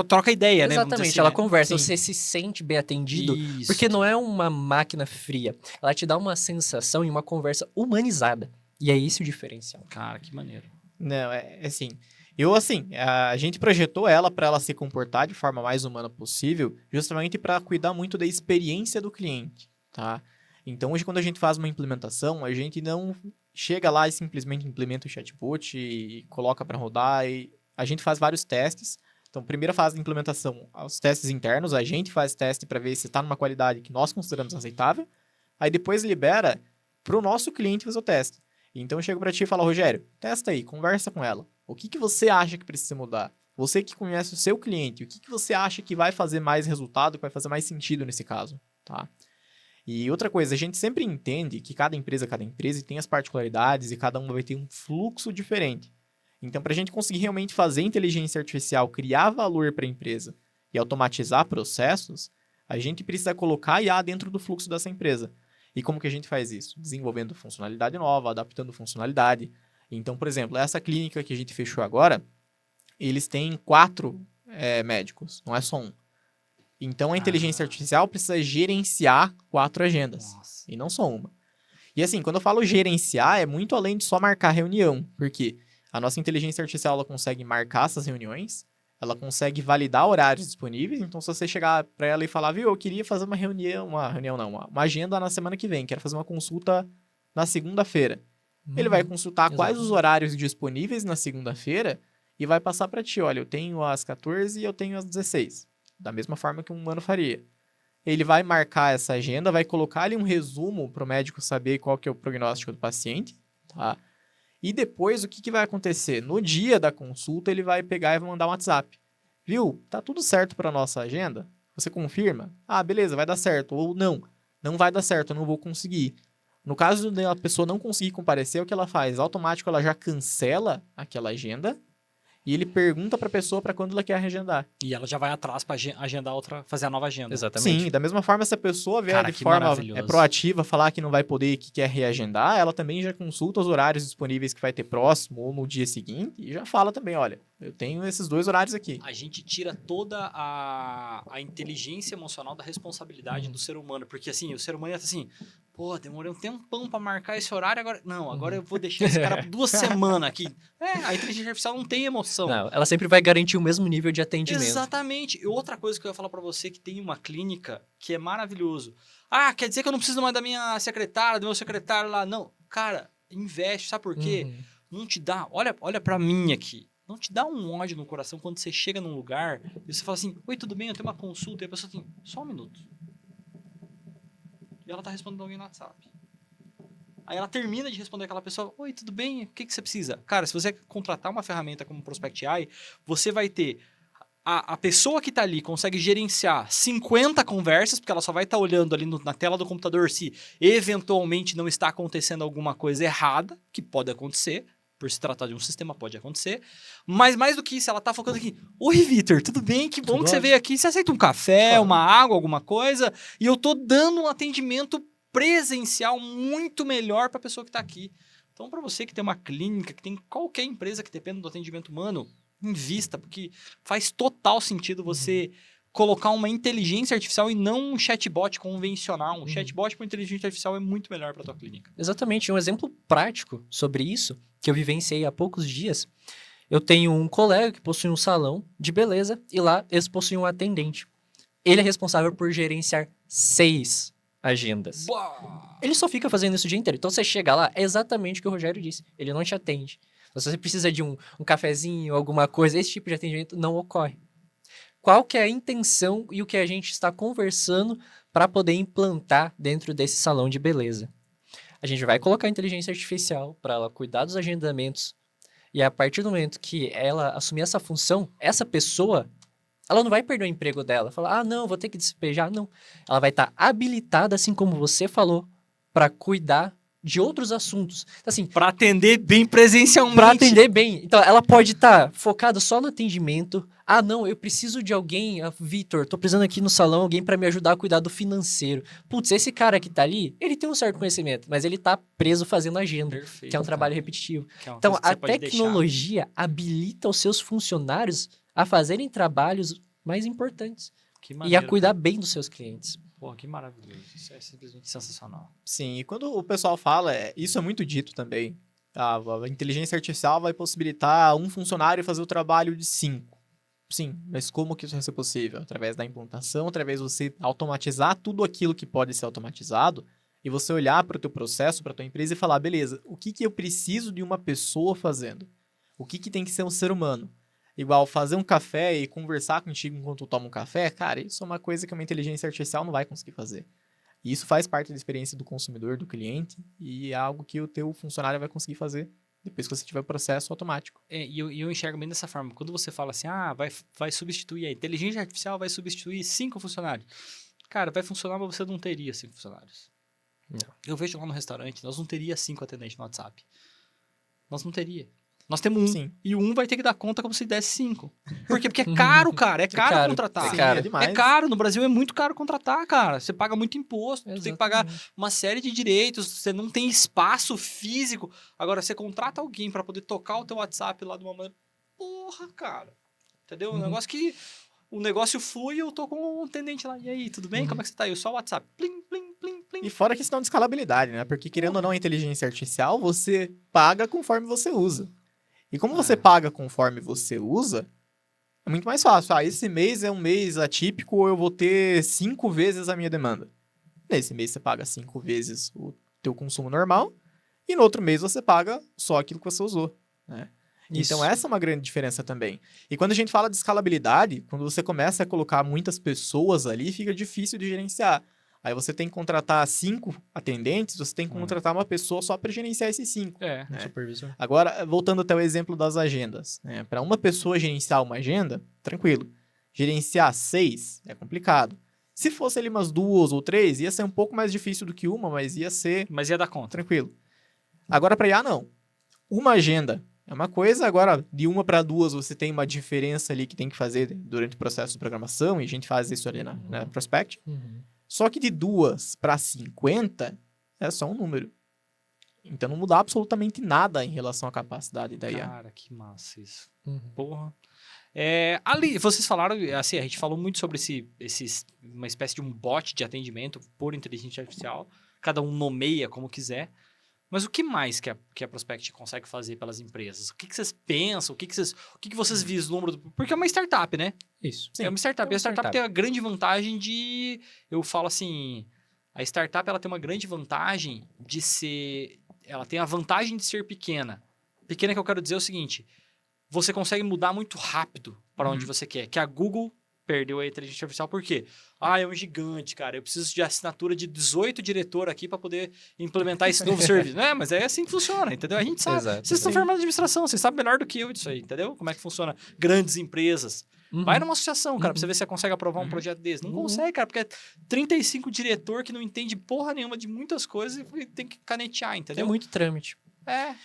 troca ideia, né? Exatamente, assim, ela né? conversa, Sim. você se sente bem atendido, Isso. porque não é uma máquina fria. Ela te dá uma sensação e uma conversa humanizada. E é esse o diferencial. Cara, que maneiro. Não, assim... a gente projetou ela para ela se comportar de forma mais humana possível, justamente para cuidar muito da experiência do cliente, tá? Então, hoje, quando a gente faz uma implementação, a gente não chega lá e simplesmente implementa o chatbot e coloca para rodar. A gente faz vários testes. Então, primeira fase da implementação, os testes internos, a gente faz teste para ver se está numa qualidade que nós consideramos aceitável. Aí, depois libera para o nosso cliente fazer o teste. Então, eu chego para ti e falo, Rogério, testa aí, conversa com ela. O que você acha que precisa mudar? Você que conhece o seu cliente, o que você acha que vai fazer mais resultado, que vai fazer mais sentido nesse caso, tá? E outra coisa, a gente sempre entende que cada empresa tem as particularidades e cada uma vai ter um fluxo diferente. Então, para a gente conseguir realmente fazer inteligência artificial, criar valor para a empresa e automatizar processos, a gente precisa colocar IA dentro do fluxo dessa empresa. E como que a gente faz isso? Desenvolvendo funcionalidade nova, adaptando funcionalidade. Então, por exemplo, essa clínica que a gente fechou agora, eles têm 4 médicos, não é só um. Então, a inteligência artificial precisa gerenciar 4 agendas, e não só uma. E assim, quando eu falo gerenciar, é muito além de só marcar reunião, porque a nossa inteligência artificial ela consegue marcar essas reuniões, ela consegue validar horários disponíveis, então se você chegar para ela e falar, viu, eu queria fazer uma agenda na semana que vem, quero fazer uma consulta na segunda-feira. Ele vai consultar quais os exatamente. horários disponíveis na segunda-feira e vai passar para ti, olha, eu tenho às 14 e eu tenho às 16. Da mesma forma que um humano faria. Ele vai marcar essa agenda, vai colocar ali um resumo para o médico saber qual que é o prognóstico do paciente, tá? E depois, o que vai acontecer? No dia da consulta, ele vai pegar e vai mandar um WhatsApp. Viu? Tá tudo certo para nossa agenda? Você confirma? Ah, beleza, vai dar certo. Ou não, não vai dar certo, eu não vou conseguir. No caso de a pessoa não conseguir comparecer, o que ela faz? Automático, ela já cancela aquela agenda e ele pergunta para a pessoa para quando ela quer reagendar. E ela já vai atrás pra agendar outra, fazer a nova agenda. Exatamente. Sim, da mesma forma, se a pessoa vier Cara, de que forma maravilhoso. proativa falar que não vai poder e que quer reagendar, ela também já consulta os horários disponíveis que vai ter próximo ou no dia seguinte e já fala também, olha, eu tenho esses 2 horários aqui. A gente tira toda a inteligência emocional da responsabilidade do ser humano. Porque, assim, o ser humano é assim, pô, demorei um tempão pra marcar esse horário, agora... Não, agora eu vou deixar esse cara por 2 semanas aqui. A inteligência artificial não tem emoção. Não, ela sempre vai garantir o mesmo nível de atendimento. Exatamente. E outra coisa que eu ia falar pra você, que tem uma clínica que é maravilhoso. Ah, quer dizer que eu não preciso mais da minha secretária, do meu secretário lá. Não, cara, investe, sabe por quê? Não te dá... Olha pra mim aqui. Não te dá um ódio no coração quando você chega num lugar e você fala assim, oi, tudo bem? Eu tenho uma consulta. E a pessoa assim, só um minuto. E ela tá respondendo alguém no WhatsApp. Aí ela termina de responder aquela pessoa, oi, tudo bem? O que você precisa? Cara, se você contratar uma ferramenta como Prospect AI, você vai ter... A pessoa que tá ali consegue gerenciar 50 conversas, porque ela só vai estar olhando ali na tela do computador se eventualmente não está acontecendo alguma coisa errada, que pode acontecer. Por se tratar de um sistema, pode acontecer. Mas mais do que isso, ela tá focando aqui. Oi, Vitor, tudo bem? Que bom Tudo que você ótimo. veio aqui. Você aceita um café, Claro. uma água, alguma coisa? E eu tô dando um atendimento presencial muito melhor para a pessoa que tá aqui. Então, para você que tem uma clínica, que tem qualquer empresa que dependa do atendimento humano, invista, porque faz total sentido você colocar uma inteligência artificial e não um chatbot convencional. Um chatbot com inteligência artificial é muito melhor para tua clínica. Exatamente. Um exemplo prático sobre isso, que eu vivenciei há poucos dias, eu tenho um colega que possui um salão de beleza e lá eles possuem um atendente. Ele é responsável por gerenciar 6 agendas. Boa! Ele só fica fazendo isso o dia inteiro. Então você chega lá, é exatamente o que o Rogério disse. Ele não te atende. Se você precisa de um cafezinho, alguma coisa, esse tipo de atendimento não ocorre. Qual que é a intenção e o que a gente está conversando para poder implantar dentro desse salão de beleza? A gente vai colocar a inteligência artificial para ela cuidar dos agendamentos e a partir do momento que ela assumir essa função, essa pessoa, ela não vai perder o emprego dela. Falar, ah, não, vou ter que despejar. Não. Ela vai estar habilitada, assim como você falou, para cuidar de outros assuntos. Então, assim, Para atender bem presencialmente. para atender bem. Então, ela pode estar focada só no atendimento. Ah, não, eu preciso de alguém, Vitor, tô precisando aqui no salão, alguém para me ajudar a cuidar do financeiro. Putz, esse cara que tá ali, ele tem um certo conhecimento, mas ele tá preso fazendo agenda, Perfeito, que é um trabalho cara. repetitivo. Que é uma Então, coisa que você a pode deixar. tecnologia habilita os seus funcionários a fazerem trabalhos mais importantes Que e a maneiro, cuidar cara. bem dos seus clientes. Pô, que maravilhoso. Isso é simplesmente sensacional. Sim, e quando o pessoal fala, isso é muito dito também. A inteligência artificial vai possibilitar um funcionário fazer o trabalho de 5. Sim, mas como que isso vai ser possível? Através da implantação, através de você automatizar tudo aquilo que pode ser automatizado e você olhar para o teu processo, para a tua empresa e falar, beleza, o que eu preciso de uma pessoa fazendo? O que tem que ser um ser humano? Igual fazer um café e conversar contigo enquanto tu toma um café, cara, isso é uma coisa que uma inteligência artificial não vai conseguir fazer. E isso faz parte da experiência do consumidor, do cliente, e é algo que o teu funcionário vai conseguir fazer depois que você tiver o processo automático. E eu enxergo bem dessa forma. Quando você fala assim, vai substituir, a inteligência artificial vai substituir 5 funcionários. Cara, vai funcionar, mas você não teria 5 funcionários. Não. Eu vejo lá no restaurante, nós não teria 5 atendentes no WhatsApp. Nós não teria. Nós temos 1. Sim. E o 1 vai ter que dar conta como se desse 5. Por quê? Porque é caro, cara. É caro caro, contratar. Sim, cara. é demais. É caro. No Brasil é muito caro contratar, cara. Você paga muito imposto. Tu tem que pagar Exatamente. uma série de direitos. Você não tem espaço físico. Agora, você contrata alguém pra poder tocar o teu WhatsApp lá de uma maneira... Porra, cara. Entendeu? Um negócio que... O negócio flui e eu tô com um atendente lá. E aí, tudo bem? Como é que você tá aí? Só o WhatsApp. Plim, plim, plim, plim. E fora a questão de escalabilidade, né? Porque querendo ou não, a inteligência artificial, você paga conforme você usa. E como você paga conforme você usa, é muito mais fácil. Ah, esse mês é um mês atípico, eu vou ter 5 vezes a minha demanda. Nesse mês você paga 5 vezes o teu consumo normal, e no outro mês você paga só aquilo que você usou, né? Isso. Então, essa é uma grande diferença também. E quando a gente fala de escalabilidade, quando você começa a colocar muitas pessoas ali, fica difícil de gerenciar. Aí você tem que contratar 5 atendentes, você tem que contratar uma pessoa só para gerenciar esses 5. É. Um supervisor. Agora, voltando até o exemplo das agendas, né? Para uma pessoa gerenciar uma agenda, tranquilo. Gerenciar 6 é complicado. Se fosse ali umas 2 ou 3, ia ser um pouco mais difícil do que uma, mas ia ser Mas ia dar conta. tranquilo. Agora, para IA, não. Uma agenda é uma coisa, agora de uma para 2 você tem uma diferença ali que tem que fazer durante o processo de programação, e a gente faz isso ali na Prospect. Só que de 2 para 50 é só um número. Então não muda absolutamente nada em relação à capacidade da IA. Cara, que massa isso. Porra. Ali, vocês falaram, assim, a gente falou muito sobre uma espécie de um bot de atendimento por inteligência artificial. Cada um nomeia como quiser. Mas o que mais que a Prospect consegue fazer pelas empresas? O que vocês pensam? O que vocês vislumbram? Porque é uma startup, né? Isso. É uma startup. É uma E a startup startup. tem a grande vantagem de... Eu falo assim... A startup ela tem uma grande vantagem de ser... Ela tem a vantagem de ser pequena. Pequena que eu quero dizer é o seguinte... Você consegue mudar muito rápido para onde você quer. Que a Google perdeu a inteligência artificial por quê? É um gigante, cara. Eu preciso de assinatura de 18 diretor aqui para poder implementar esse novo serviço. Não é, mas é assim que funciona, entendeu? A gente sabe. Exato. Vocês estão formados em administração, vocês sabem melhor do que eu disso aí, entendeu? Como é que funciona grandes empresas. Vai numa associação, cara, pra você ver se você consegue aprovar um projeto desse. Não consegue, cara, porque é 35 diretor que não entende porra nenhuma de muitas coisas e tem que canetear, É entendeu? muito trâmite. É.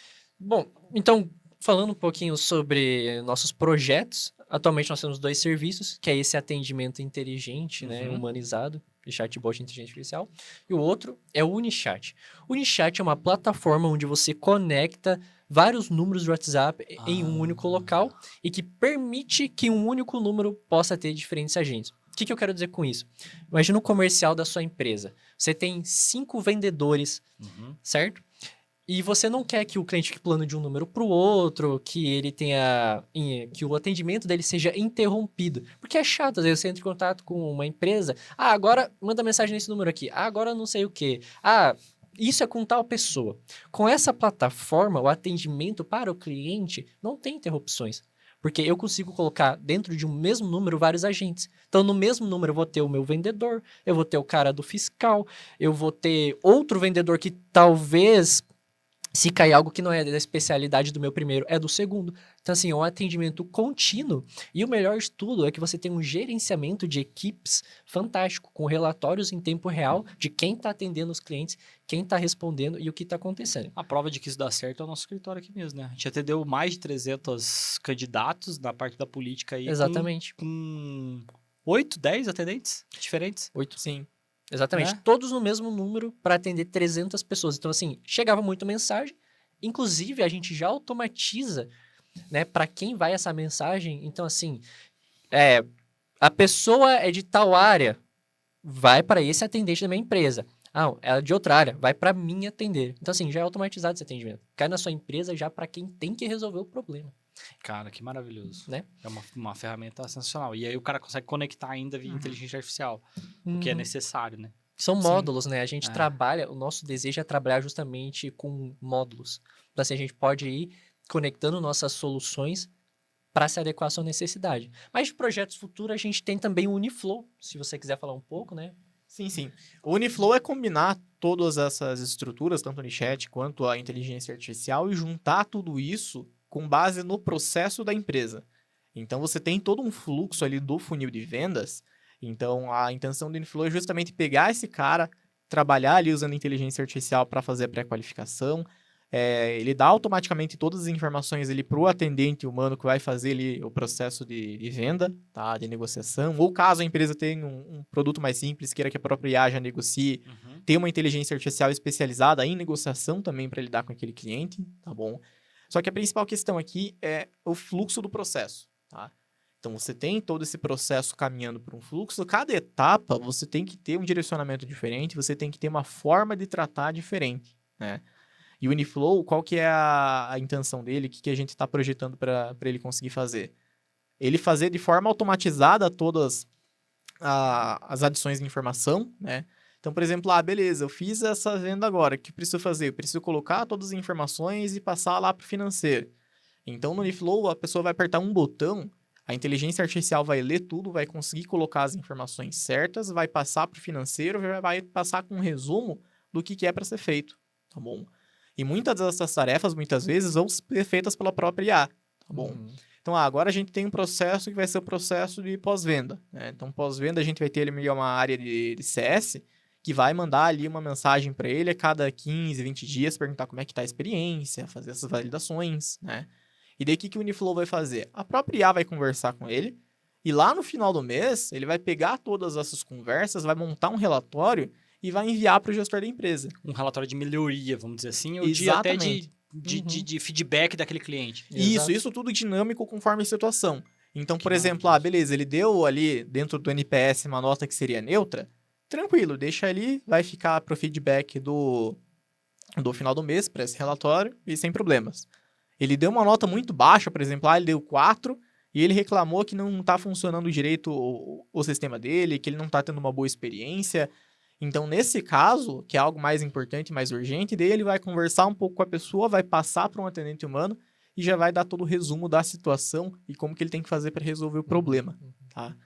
Bom, então, falando um pouquinho sobre nossos projetos, atualmente nós temos 2 serviços, que é esse atendimento inteligente, né, humanizado, de chatbot de inteligência artificial, e o outro é o Unichat. O Unichat é uma plataforma onde você conecta vários números de WhatsApp em um único local e que permite que um único número possa ter diferentes agentes. O que eu quero dizer com isso? Imagina o comercial da sua empresa. Você tem 5 vendedores, certo? E você não quer que o cliente fique pulando de um número para o outro, que ele tenha... que o atendimento dele seja interrompido. Porque é chato, às vezes você entra em contato com uma empresa, agora manda mensagem nesse número aqui, agora não sei o quê, isso é com tal pessoa. Com essa plataforma, o atendimento para o cliente não tem interrupções. Porque eu consigo colocar dentro de um mesmo número vários agentes. Então, no mesmo número, eu vou ter o meu vendedor, eu vou ter o cara do fiscal, eu vou ter outro vendedor que talvez... Se cair algo que não é da especialidade do meu primeiro, é do segundo. Então, assim, é um atendimento contínuo. E o melhor de tudo é que você tem um gerenciamento de equipes fantástico, com relatórios em tempo real de quem está atendendo os clientes, quem está respondendo e o que está acontecendo. A prova de que isso dá certo é o nosso escritório aqui mesmo, né? A gente atendeu mais de 300 candidatos na parte da política aí. Exatamente. Com 8, 10 atendentes diferentes. 8. Sim. Exatamente. Todos no mesmo número para atender 300 pessoas. Então, assim, chegava muito mensagem. Inclusive, a gente já automatiza, né, para quem vai essa mensagem. Então, assim, a pessoa é de tal área, vai para esse atendente da minha empresa. Ela é de outra área, vai para mim atender. Então, assim, já é automatizado esse atendimento. Cai na sua empresa já para quem tem que resolver o problema. Cara, que maravilhoso. Né? É uma ferramenta sensacional. E aí o cara consegue conectar ainda via inteligência artificial, o que é necessário, né? São Sim. módulos, né? A gente trabalha, o nosso desejo é trabalhar justamente com módulos. Então, assim, a gente pode ir conectando nossas soluções para se adequar à sua necessidade. Mas de projetos futuros, a gente tem também o Uniflow, se você quiser falar um pouco, né? Sim, sim. O Uniflow é combinar todas essas estruturas, tanto o Unichat quanto a inteligência artificial, e juntar tudo isso com base no processo da empresa. Então, você tem todo um fluxo ali do funil de vendas. Então, a intenção do Uniflow é justamente pegar esse cara, trabalhar ali usando inteligência artificial para fazer a pré-qualificação. Ele dá automaticamente todas as informações para o atendente humano que vai fazer ali o processo de venda, tá? De negociação. Ou caso a empresa tenha um produto mais simples, queira que a própria IA já negocie, tem uma inteligência artificial especializada em negociação também para lidar com aquele cliente, tá bom? Só que a principal questão aqui é o fluxo do processo, tá? Então, você tem todo esse processo caminhando por um fluxo. Cada etapa, você tem que ter um direcionamento diferente, você tem que ter uma forma de tratar diferente, né? E o Uniflow, qual que é a intenção dele? O que a gente está projetando para ele conseguir fazer? Ele fazer de forma automatizada todas as adições de informação, né? Então, por exemplo, beleza, eu fiz essa venda agora, o que eu preciso fazer? Eu preciso colocar todas as informações e passar lá para o financeiro. Então, no Uniflow, a pessoa vai apertar um botão, a inteligência artificial vai ler tudo, vai conseguir colocar as informações certas, vai passar para o financeiro, vai passar com um resumo do que é para ser feito, tá bom? E muitas dessas tarefas, muitas vezes, vão ser feitas pela própria IA, tá bom? Então, agora a gente tem um processo que vai ser o processo de pós-venda, né? Então, pós-venda, a gente vai ter ali uma área de CS que vai mandar ali uma mensagem para ele a cada 15, 20 dias, perguntar como é que tá a experiência, fazer essas validações, né? E daí, o que o Uniflow vai fazer? A própria IA vai conversar com ele, e lá no final do mês, ele vai pegar todas essas conversas, vai montar um relatório e vai enviar para o gestor da empresa. Um relatório de melhoria, vamos dizer assim, ou até Exatamente. de feedback daquele cliente. Isso tudo dinâmico conforme a situação. Então, Que por exemplo, beleza, ele deu ali dentro do NPS uma nota que seria neutra, tranquilo, deixa ali, vai ficar pro feedback do final do mês para esse relatório e sem problemas. Ele deu uma nota muito baixa, por exemplo, ele deu 4 e ele reclamou que não está funcionando direito o sistema dele, que ele não está tendo uma boa experiência. Então, nesse caso, que é algo mais importante, mais urgente, daí ele vai conversar um pouco com a pessoa, vai passar para um atendente humano e já vai dar todo o resumo da situação e como que ele tem que fazer para resolver o problema, tá?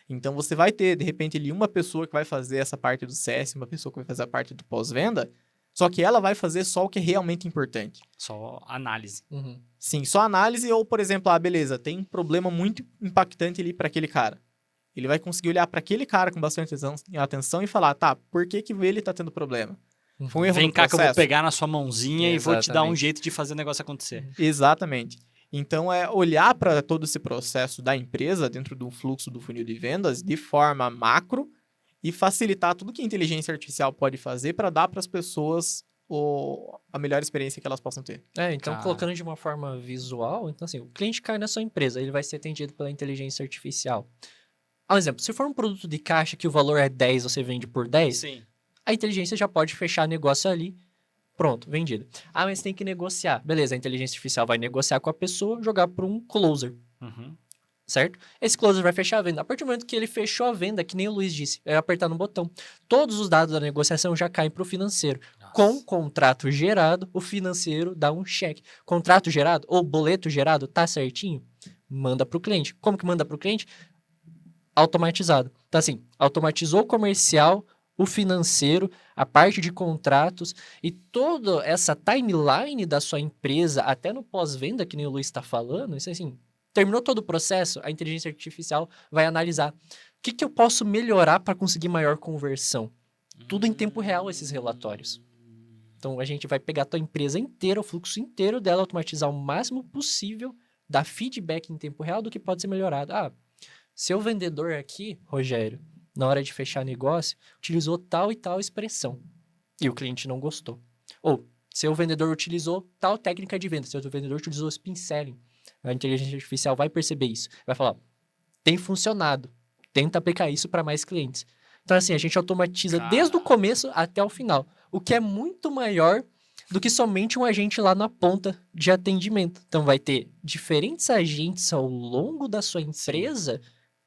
Então, você vai ter, de repente, ali uma pessoa que vai fazer essa parte do CS, uma pessoa que vai fazer a parte do pós-venda, só que ela vai fazer só o que é realmente importante. Só análise. Sim, só análise ou, por exemplo, beleza, tem um problema muito impactante ali para aquele cara. Ele vai conseguir olhar para aquele cara com bastante atenção e falar, tá, por que ele tá tendo problema? Foi um erro Vem no cá que eu vou processo? pegar na sua mãozinha e vou te dar um Exatamente. jeito de fazer o negócio acontecer. Exatamente. Então, é olhar para todo esse processo da empresa dentro do fluxo do funil de vendas de forma macro e facilitar tudo que a inteligência artificial pode fazer para dar para as pessoas a melhor experiência que elas possam ter. Então, Cara. colocando de uma forma visual, então assim, o cliente cai na sua empresa, ele vai ser atendido pela inteligência artificial. Um exemplo, se for um produto de caixa que o valor é 10, você vende por 10, Sim. a inteligência já pode fechar negócio ali, pronto, vendido. Mas tem que negociar. Beleza, a inteligência artificial vai negociar com a pessoa, jogar para um closer, certo? Esse closer vai fechar a venda. A partir do momento que ele fechou a venda, que nem o Luiz disse, é apertar no botão. Todos os dados da negociação já caem para o financeiro. Nossa. Com o contrato gerado, o financeiro dá um cheque. Contrato gerado ou boleto gerado, tá certinho? Manda para o cliente. Como que manda para o cliente? Automatizado. Então, assim, automatizou o comercial, o financeiro, a parte de contratos e toda essa timeline da sua empresa, até no pós-venda, que nem o Luiz está falando, isso assim, terminou todo o processo, a inteligência artificial vai analisar o que eu posso melhorar para conseguir maior conversão. Tudo em tempo real, esses relatórios. Então, a gente vai pegar a tua empresa inteira, o fluxo inteiro dela, automatizar o máximo possível, dar feedback em tempo real do que pode ser melhorado. Seu vendedor aqui, Rogério, na hora de fechar negócio, utilizou tal e tal expressão e o cliente não gostou. Ou, seu vendedor utilizou tal técnica de venda, seu vendedor utilizou spin selling. A inteligência artificial vai perceber isso. Vai falar, tem funcionado, tenta aplicar isso para mais clientes. Então, assim, a gente automatiza desde o começo até o final, o que é muito maior do que somente um agente lá na ponta de atendimento. Então, vai ter diferentes agentes ao longo da sua empresa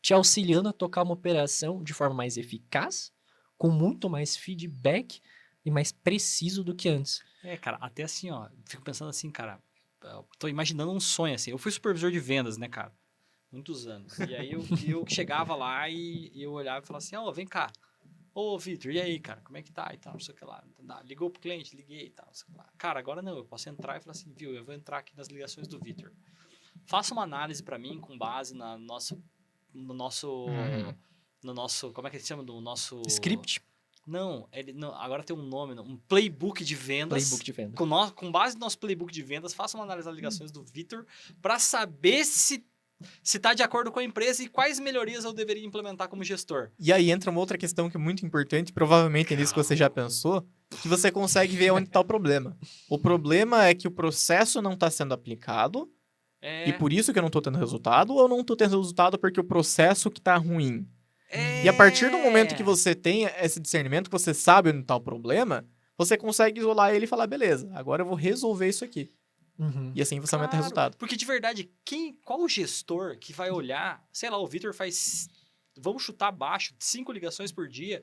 te auxiliando a tocar uma operação de forma mais eficaz, com muito mais feedback e mais preciso do que antes. Cara, até assim, ó, fico pensando assim, cara, eu tô imaginando um sonho, assim, eu fui supervisor de vendas, né, cara, muitos anos, e aí eu chegava lá e eu olhava e falava assim, vem cá, Vitor, e aí, cara, como é que tá e tal, não sei o que lá, ligou pro cliente, liguei e tal, não sei o que lá. Cara, agora não, eu posso entrar e falar assim, viu, eu vou entrar aqui nas ligações do Vitor, faça uma análise para mim com base no nosso, como é que ele chama? Do nosso... Script? Não, agora tem um nome, um playbook de vendas. Playbook de vendas. Com base no nosso playbook de vendas, faça uma análise das ligações do Vitor para saber se está de acordo com a empresa e quais melhorias eu deveria implementar como gestor. E aí entra uma outra questão que é muito importante, provavelmente é nisso que você já pensou, que você consegue ver onde está o problema. O problema é que o processo não está sendo aplicado, e por isso que eu não tô tendo resultado, ou eu não tô tendo resultado porque o processo que tá ruim? E a partir do momento que você tem esse discernimento, que você sabe onde tá o problema, você consegue isolar ele e falar, beleza, agora eu vou resolver isso aqui. E assim você aumenta o resultado. Porque de verdade, qual o gestor que vai olhar, sei lá, o Vitor faz, vamos chutar abaixo, 5 ligações por dia,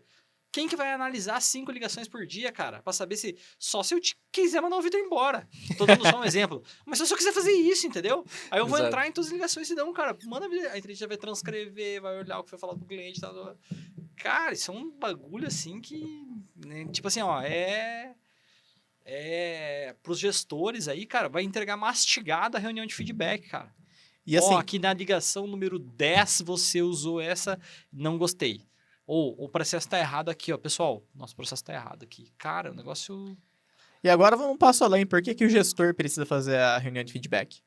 Quem que vai analisar 5 ligações por dia, cara? Pra saber se... Só se eu quiser mandar o Vitor embora. Tô dando só um exemplo. Mas se eu quiser fazer isso, entendeu? Aí eu vou Exato. entrar em todas as ligações e não, cara, manda... A inteligência vai transcrever, vai olhar o que foi falado pro cliente e tal. Cara, isso é um bagulho assim que... né, tipo assim, ó, pros gestores aí, cara, vai entregar mastigado a reunião de feedback, cara. E assim, Aqui na ligação número 10 você usou essa, não gostei. Ou o processo tá errado aqui, ó. Pessoal, nosso processo tá errado aqui. Cara, o negócio... e agora vamos um passo além. Por que, que o gestor precisa fazer a reunião de feedback?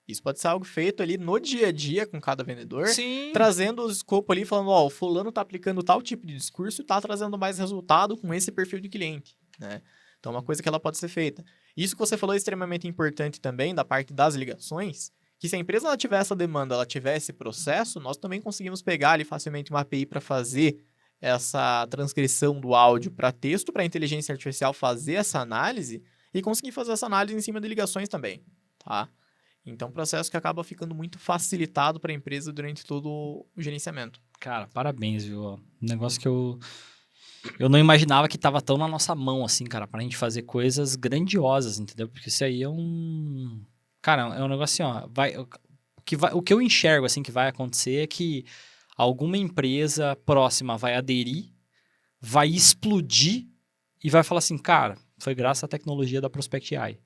Isso pode ser algo feito ali no dia a dia com cada vendedor, Sim. trazendo o escopo ali, falando, ó, o fulano tá aplicando tal tipo de discurso e tá trazendo mais resultado com esse perfil de cliente, né? Então, é uma coisa que ela pode ser feita. Isso que você falou é extremamente importante também, da parte das ligações, que se a empresa ela tiver essa demanda, ela tiver esse processo, nós também conseguimos pegar ali facilmente uma API para fazer essa transcrição do áudio para texto, para a inteligência artificial fazer essa análise e conseguir fazer essa análise em cima de ligações também, tá? Então, um processo que acaba ficando muito facilitado para a empresa durante todo o gerenciamento. Cara, parabéns, viu? Um negócio que eu não imaginava que tava tão na nossa mão, assim, cara, pra gente fazer coisas grandiosas, entendeu? Porque isso aí é um... Cara, é um negócio assim, ó, o que eu enxergo, assim, que vai acontecer é que alguma empresa próxima vai aderir, vai explodir e vai falar assim, cara, foi graças à tecnologia da Prospect AI.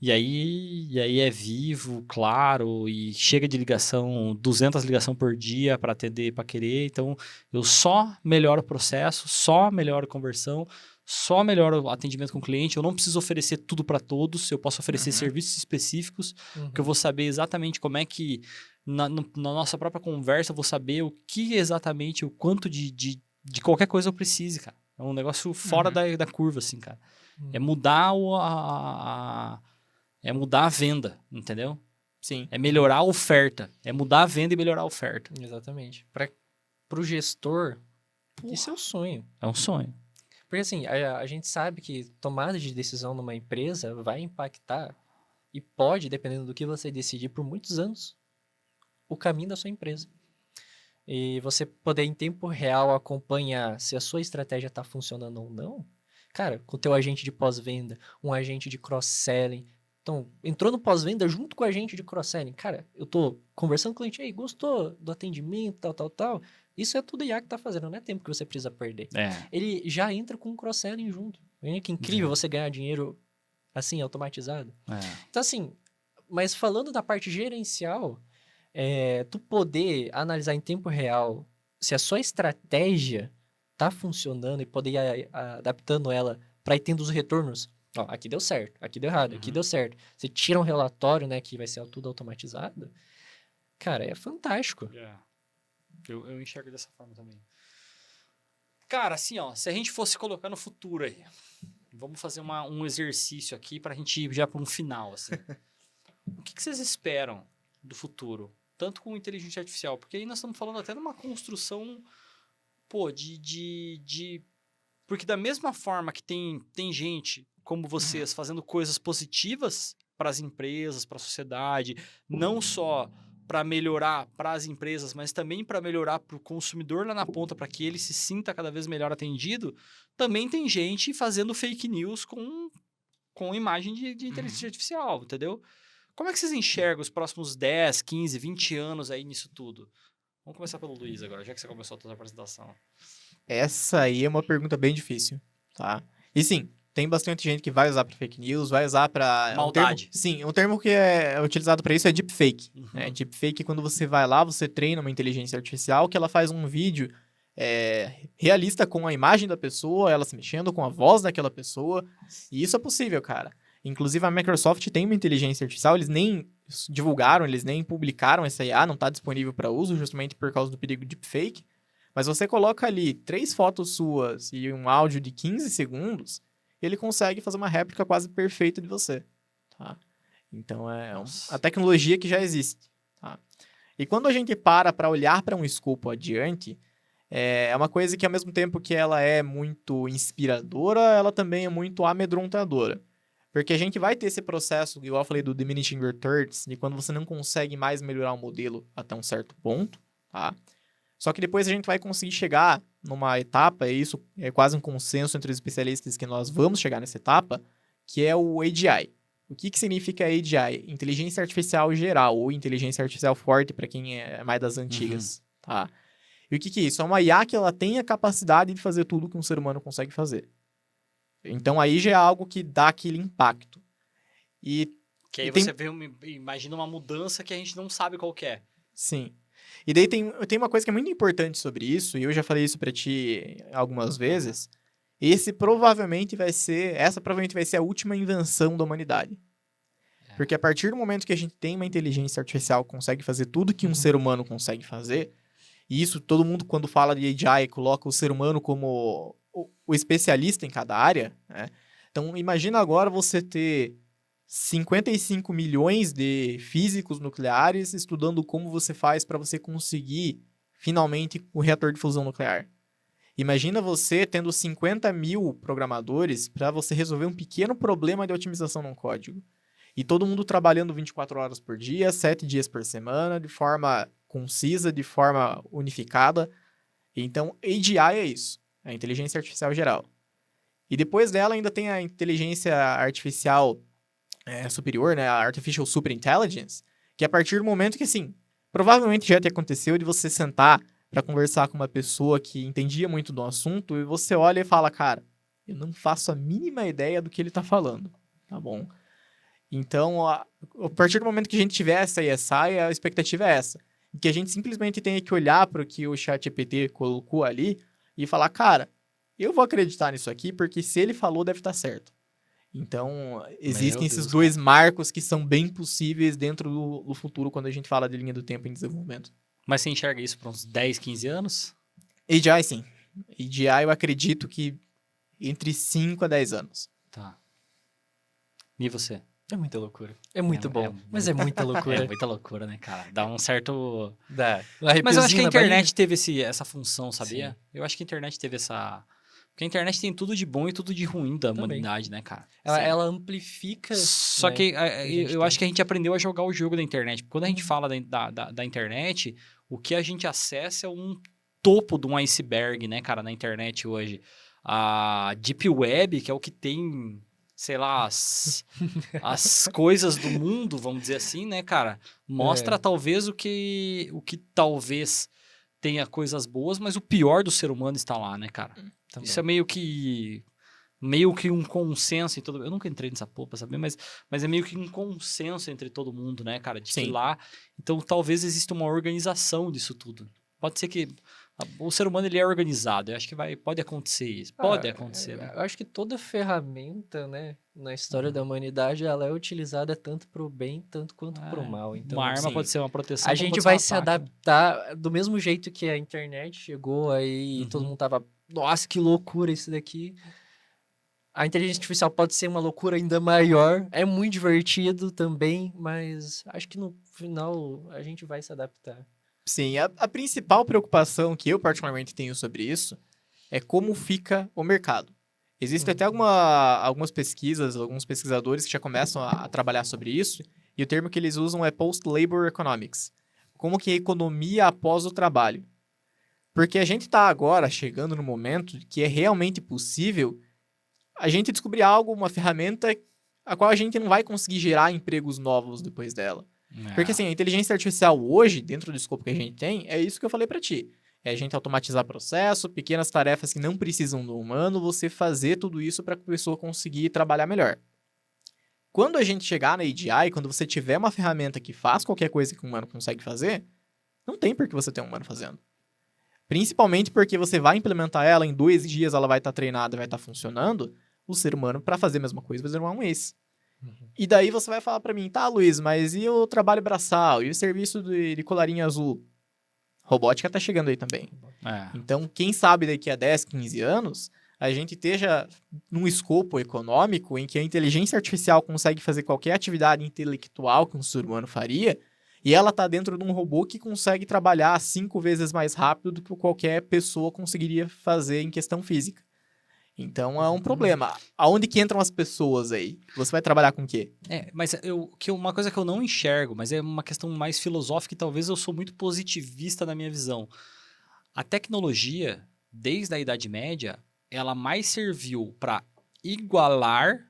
E aí é vivo, claro, e chega de ligação, 200 ligações por dia para atender, para querer. Então, eu só melhoro o processo, só melhoro a conversão, só melhoro o atendimento com o cliente. Eu não preciso oferecer tudo para todos, eu posso oferecer serviços específicos, que eu vou saber exatamente como é que, na nossa própria conversa, eu vou saber o que exatamente, o quanto de qualquer coisa eu precise, cara. É um negócio fora da curva, assim, cara. É mudar é mudar a venda, entendeu? Sim. É melhorar a oferta. É mudar a venda e melhorar a oferta. Exatamente. Pro gestor, isso é o sonho. É um sonho. Porque assim, a gente sabe que tomada de decisão numa empresa vai impactar e pode, dependendo do que você decidir, por muitos anos, o caminho da sua empresa. E você poder em tempo real acompanhar se a sua estratégia está funcionando ou não, cara, com o teu agente de pós-venda, um agente de cross-selling. Então, entrou no pós-venda junto com o agente de cross-selling. Cara, eu tô conversando com o cliente, aí, gostou do atendimento, tal. Isso é tudo IA que tá fazendo, não é tempo que você precisa perder. Ele já entra com o cross-selling junto. Olha que incrível você ganhar dinheiro assim, automatizado. Então, assim, mas falando da parte gerencial, tu poder analisar em tempo real se a sua estratégia tá funcionando e poder ir adaptando ela para ir tendo os retornos. Ó, aqui deu certo, aqui deu errado, aqui deu certo. Você tira um relatório, né, que vai ser tudo automatizado. Cara, é fantástico. Eu enxergo dessa forma também. Cara, assim, ó, se a gente fosse colocar no futuro aí, vamos fazer um exercício aqui pra gente ir já para um final, assim. O que vocês esperam do futuro? Tanto com inteligência artificial, porque aí nós estamos falando até de uma construção, pô, porque da mesma forma que tem gente como vocês fazendo coisas positivas para as empresas, para a sociedade, não só para melhorar para as empresas, mas também para melhorar para o consumidor lá na ponta, para que ele se sinta cada vez melhor atendido, também tem gente fazendo fake news com imagem de inteligência artificial, entendeu? Como é que vocês enxergam os próximos 10, 15, 20 anos aí nisso tudo? Vamos começar pelo Luiz agora, já que você começou a toda a apresentação. Essa aí é uma pergunta bem difícil, tá? E sim, tem bastante gente que vai usar para fake news, vai usar para Maldade. Um termo que é utilizado para isso é deepfake. Uhum. Deepfake é quando você vai lá, você treina uma inteligência artificial que ela faz um vídeo realista com a imagem da pessoa, ela se mexendo com a voz daquela pessoa. E isso é possível, cara. Inclusive a Microsoft tem uma inteligência artificial, eles nem divulgaram, eles nem publicaram essa IA, não está disponível para uso justamente por causa do perigo de deepfake. Mas você coloca ali 3 fotos suas e um áudio de 15 segundos, ele consegue fazer uma réplica quase perfeita de você, tá? Então, a tecnologia que já existe, tá? E quando a gente para olhar para um escopo adiante, é uma coisa que, ao mesmo tempo que ela é muito inspiradora, ela também é muito amedrontadora. Porque a gente vai ter esse processo, igual eu falei do diminishing returns, de quando você não consegue mais melhorar o modelo até um certo ponto, tá? Só que depois a gente vai conseguir chegar numa etapa, e isso é quase um consenso entre os especialistas que nós vamos chegar nessa etapa, que é o AGI. O que significa AGI? Inteligência Artificial Geral, ou Inteligência Artificial Forte, para quem é mais das antigas, tá? E o que é isso? É uma IA que ela tem a capacidade de fazer tudo que um ser humano consegue fazer. Então aí já é algo que dá aquele impacto. Que aí você imagina uma mudança que a gente não sabe qual que é. Sim. E daí tem uma coisa que é muito importante sobre isso, e eu já falei isso pra ti algumas vezes. Essa provavelmente vai ser a última invenção da humanidade. Porque a partir do momento que a gente tem uma inteligência artificial que consegue fazer tudo que um ser humano consegue fazer, e isso todo mundo quando fala de AGI coloca o ser humano como o especialista em cada área, né? Então imagina agora você ter 55 milhões de físicos nucleares estudando como você faz para você conseguir, finalmente, o reator de fusão nuclear. Imagina você tendo 50 mil programadores para você resolver um pequeno problema de otimização num código. E todo mundo trabalhando 24 horas por dia, 7 dias por semana, de forma concisa, de forma unificada. Então, AGI é isso, a inteligência artificial geral. E depois dela ainda tem a inteligência artificial superior, né, a Artificial Super Intelligence, que a partir do momento que, assim, provavelmente já te aconteceu de você sentar para conversar com uma pessoa que entendia muito do assunto e você olha e fala, cara, eu não faço a mínima ideia do que ele tá falando, tá bom? Então, a partir do momento que a gente tiver essa ESI, a expectativa é essa, que a gente simplesmente tenha que olhar para o que o ChatGPT colocou ali e falar, cara, eu vou acreditar nisso aqui porque se ele falou deve estar certo. Então, existem esses dois marcos que são bem possíveis dentro do futuro quando a gente fala de linha do tempo em desenvolvimento. Mas você enxerga isso para uns 10, 15 anos? AGI, sim. AGI, eu acredito que entre 5 a 10 anos. Tá. E você? É muita loucura. É muito bom, mas é muita loucura. É muita loucura, né, cara? Dá um certo... Dá. Mas eu acho que a internet teve essa função, sabia? Sim. Eu acho que a internet teve essa... Porque a internet tem tudo de bom e tudo de ruim da humanidade, né, cara? Ela amplifica... Só que eu acho que a gente aprendeu a jogar o jogo da internet. Quando a gente fala da internet, o que a gente acessa é um topo de um iceberg, né, cara, na internet hoje. A Deep Web, que é o que tem, sei lá, as coisas do mundo, vamos dizer assim, né, cara? Mostra talvez o que talvez tenha coisas boas, mas o pior do ser humano está lá, né, cara? Também. Isso é meio que um consenso em todo... Eu nunca entrei nessa porra pra saber, mas é meio que um consenso entre todo mundo, né, cara? De que lá... Então, talvez exista uma organização disso tudo. Pode ser que o ser humano ele é organizado. Eu acho que pode acontecer isso. Pode acontecer, né? Eu acho que toda ferramenta, né, na história da humanidade, ela é utilizada tanto pro bem, tanto quanto pro mal. Então, uma arma pode ser uma proteção. A gente vai se adaptar do mesmo jeito que a internet chegou aí e todo mundo tava... Nossa, que loucura isso daqui. A inteligência artificial pode ser uma loucura ainda maior. É muito divertido também, mas acho que no final a gente vai se adaptar. Sim, a principal preocupação que eu particularmente tenho sobre isso é como fica o mercado. Existem até algumas pesquisas, alguns pesquisadores que já começam a trabalhar sobre isso, e o termo que eles usam é Post-Labor Economics. Como que é a economia após o trabalho. Porque a gente está agora chegando no momento que é realmente possível a gente descobrir algo, uma ferramenta a qual a gente não vai conseguir gerar empregos novos depois dela. Porque assim, a inteligência artificial hoje, dentro do escopo que a gente tem, é isso que eu falei para ti. É a gente automatizar processo, pequenas tarefas que não precisam do humano, você fazer tudo isso para que a pessoa conseguir trabalhar melhor. Quando a gente chegar na AGI, quando você tiver uma ferramenta que faz qualquer coisa que um humano consegue fazer, não tem por que você ter um humano fazendo. Principalmente porque você vai implementar ela, em 2 dias ela vai estar treinada, vai estar funcionando, o ser humano, para fazer a mesma coisa, vai demorar um mês. E daí você vai falar para mim, tá, Luiz, mas e o trabalho braçal? E o serviço de colarinho azul? Robótica tá chegando aí também. Então, quem sabe daqui a 10, 15 anos, a gente esteja num escopo econômico em que a inteligência artificial consegue fazer qualquer atividade intelectual que um ser humano faria, e ela tá dentro de um robô que consegue trabalhar 5 vezes mais rápido do que qualquer pessoa conseguiria fazer em questão física. Então, é um problema. Aonde que entram as pessoas aí? Você vai trabalhar com o quê? Mas uma coisa que eu não enxergo, mas é uma questão mais filosófica e talvez eu sou muito positivista na minha visão. A tecnologia, desde a Idade Média, ela mais serviu para igualar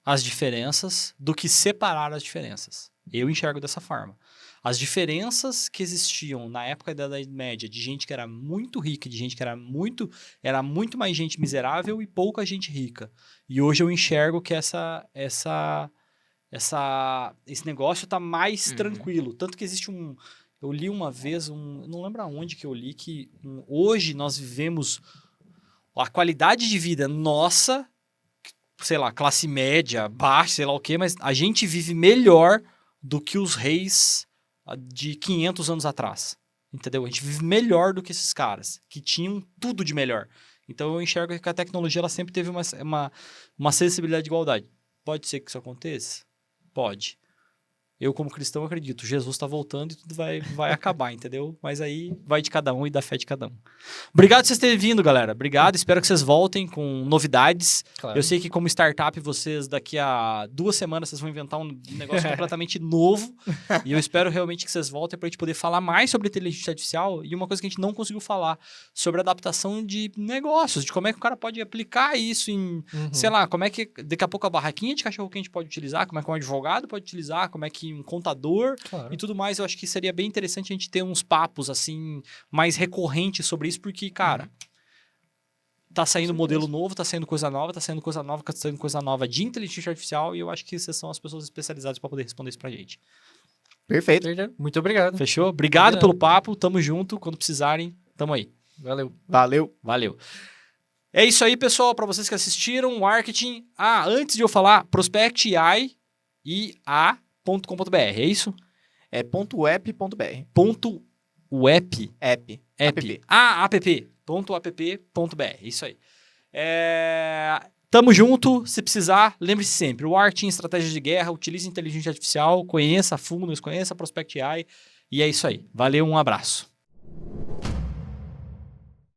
as diferenças do que separar as diferenças. Eu enxergo dessa forma. As diferenças que existiam na época da Idade Média de gente que era muito rica, de gente que era muito mais gente miserável e pouca gente rica. E hoje eu enxergo que esse negócio está mais tranquilo. Tanto que existe eu li uma vez, não lembro aonde que eu li, que hoje nós vivemos a qualidade de vida nossa, sei lá, classe média, baixa, sei lá o quê, mas a gente vive melhor do que os reis de 500 anos atrás, entendeu? A gente vive melhor do que esses caras, que tinham tudo de melhor. Então eu enxergo que a tecnologia ela sempre teve uma sensibilidade de igualdade. Pode ser que isso aconteça? Pode. Eu, como cristão, acredito. Jesus está voltando e tudo vai acabar, entendeu? Mas aí vai de cada um e da fé de cada um. Obrigado por vocês terem vindo, galera. Obrigado. Espero que vocês voltem com novidades. Claro. Eu sei que como startup, vocês daqui a 2 semanas, vocês vão inventar um negócio completamente novo. E eu espero realmente que vocês voltem para a gente poder falar mais sobre inteligência artificial. E uma coisa que a gente não conseguiu falar, sobre adaptação de negócios, de como é que o cara pode aplicar isso em, sei lá, como é que daqui a pouco a barraquinha de cachorro quente pode utilizar, como é que um advogado pode utilizar, como é que um contador e tudo mais. Eu acho que seria bem interessante a gente ter uns papos, assim, mais recorrentes sobre isso, porque, cara, tá saindo modelo novo, tá saindo coisa nova de inteligência artificial e eu acho que vocês são as pessoas especializadas para poder responder isso pra gente. Perfeito. Muito obrigado. Fechou? Obrigado pelo papo, tamo junto, quando precisarem, tamo aí. Valeu. É isso aí, pessoal, para vocês que assistiram, marketing. Antes de eu falar, Prospect AI e a.com.br, é isso? É .web.br. .web. App. app.app.br, isso aí. Tamo junto, se precisar, lembre-se sempre, o marketing, estratégias de guerra, utilize inteligência artificial, conheça a Funnels, conheça a Prospect AI, e é isso aí. Valeu, um abraço.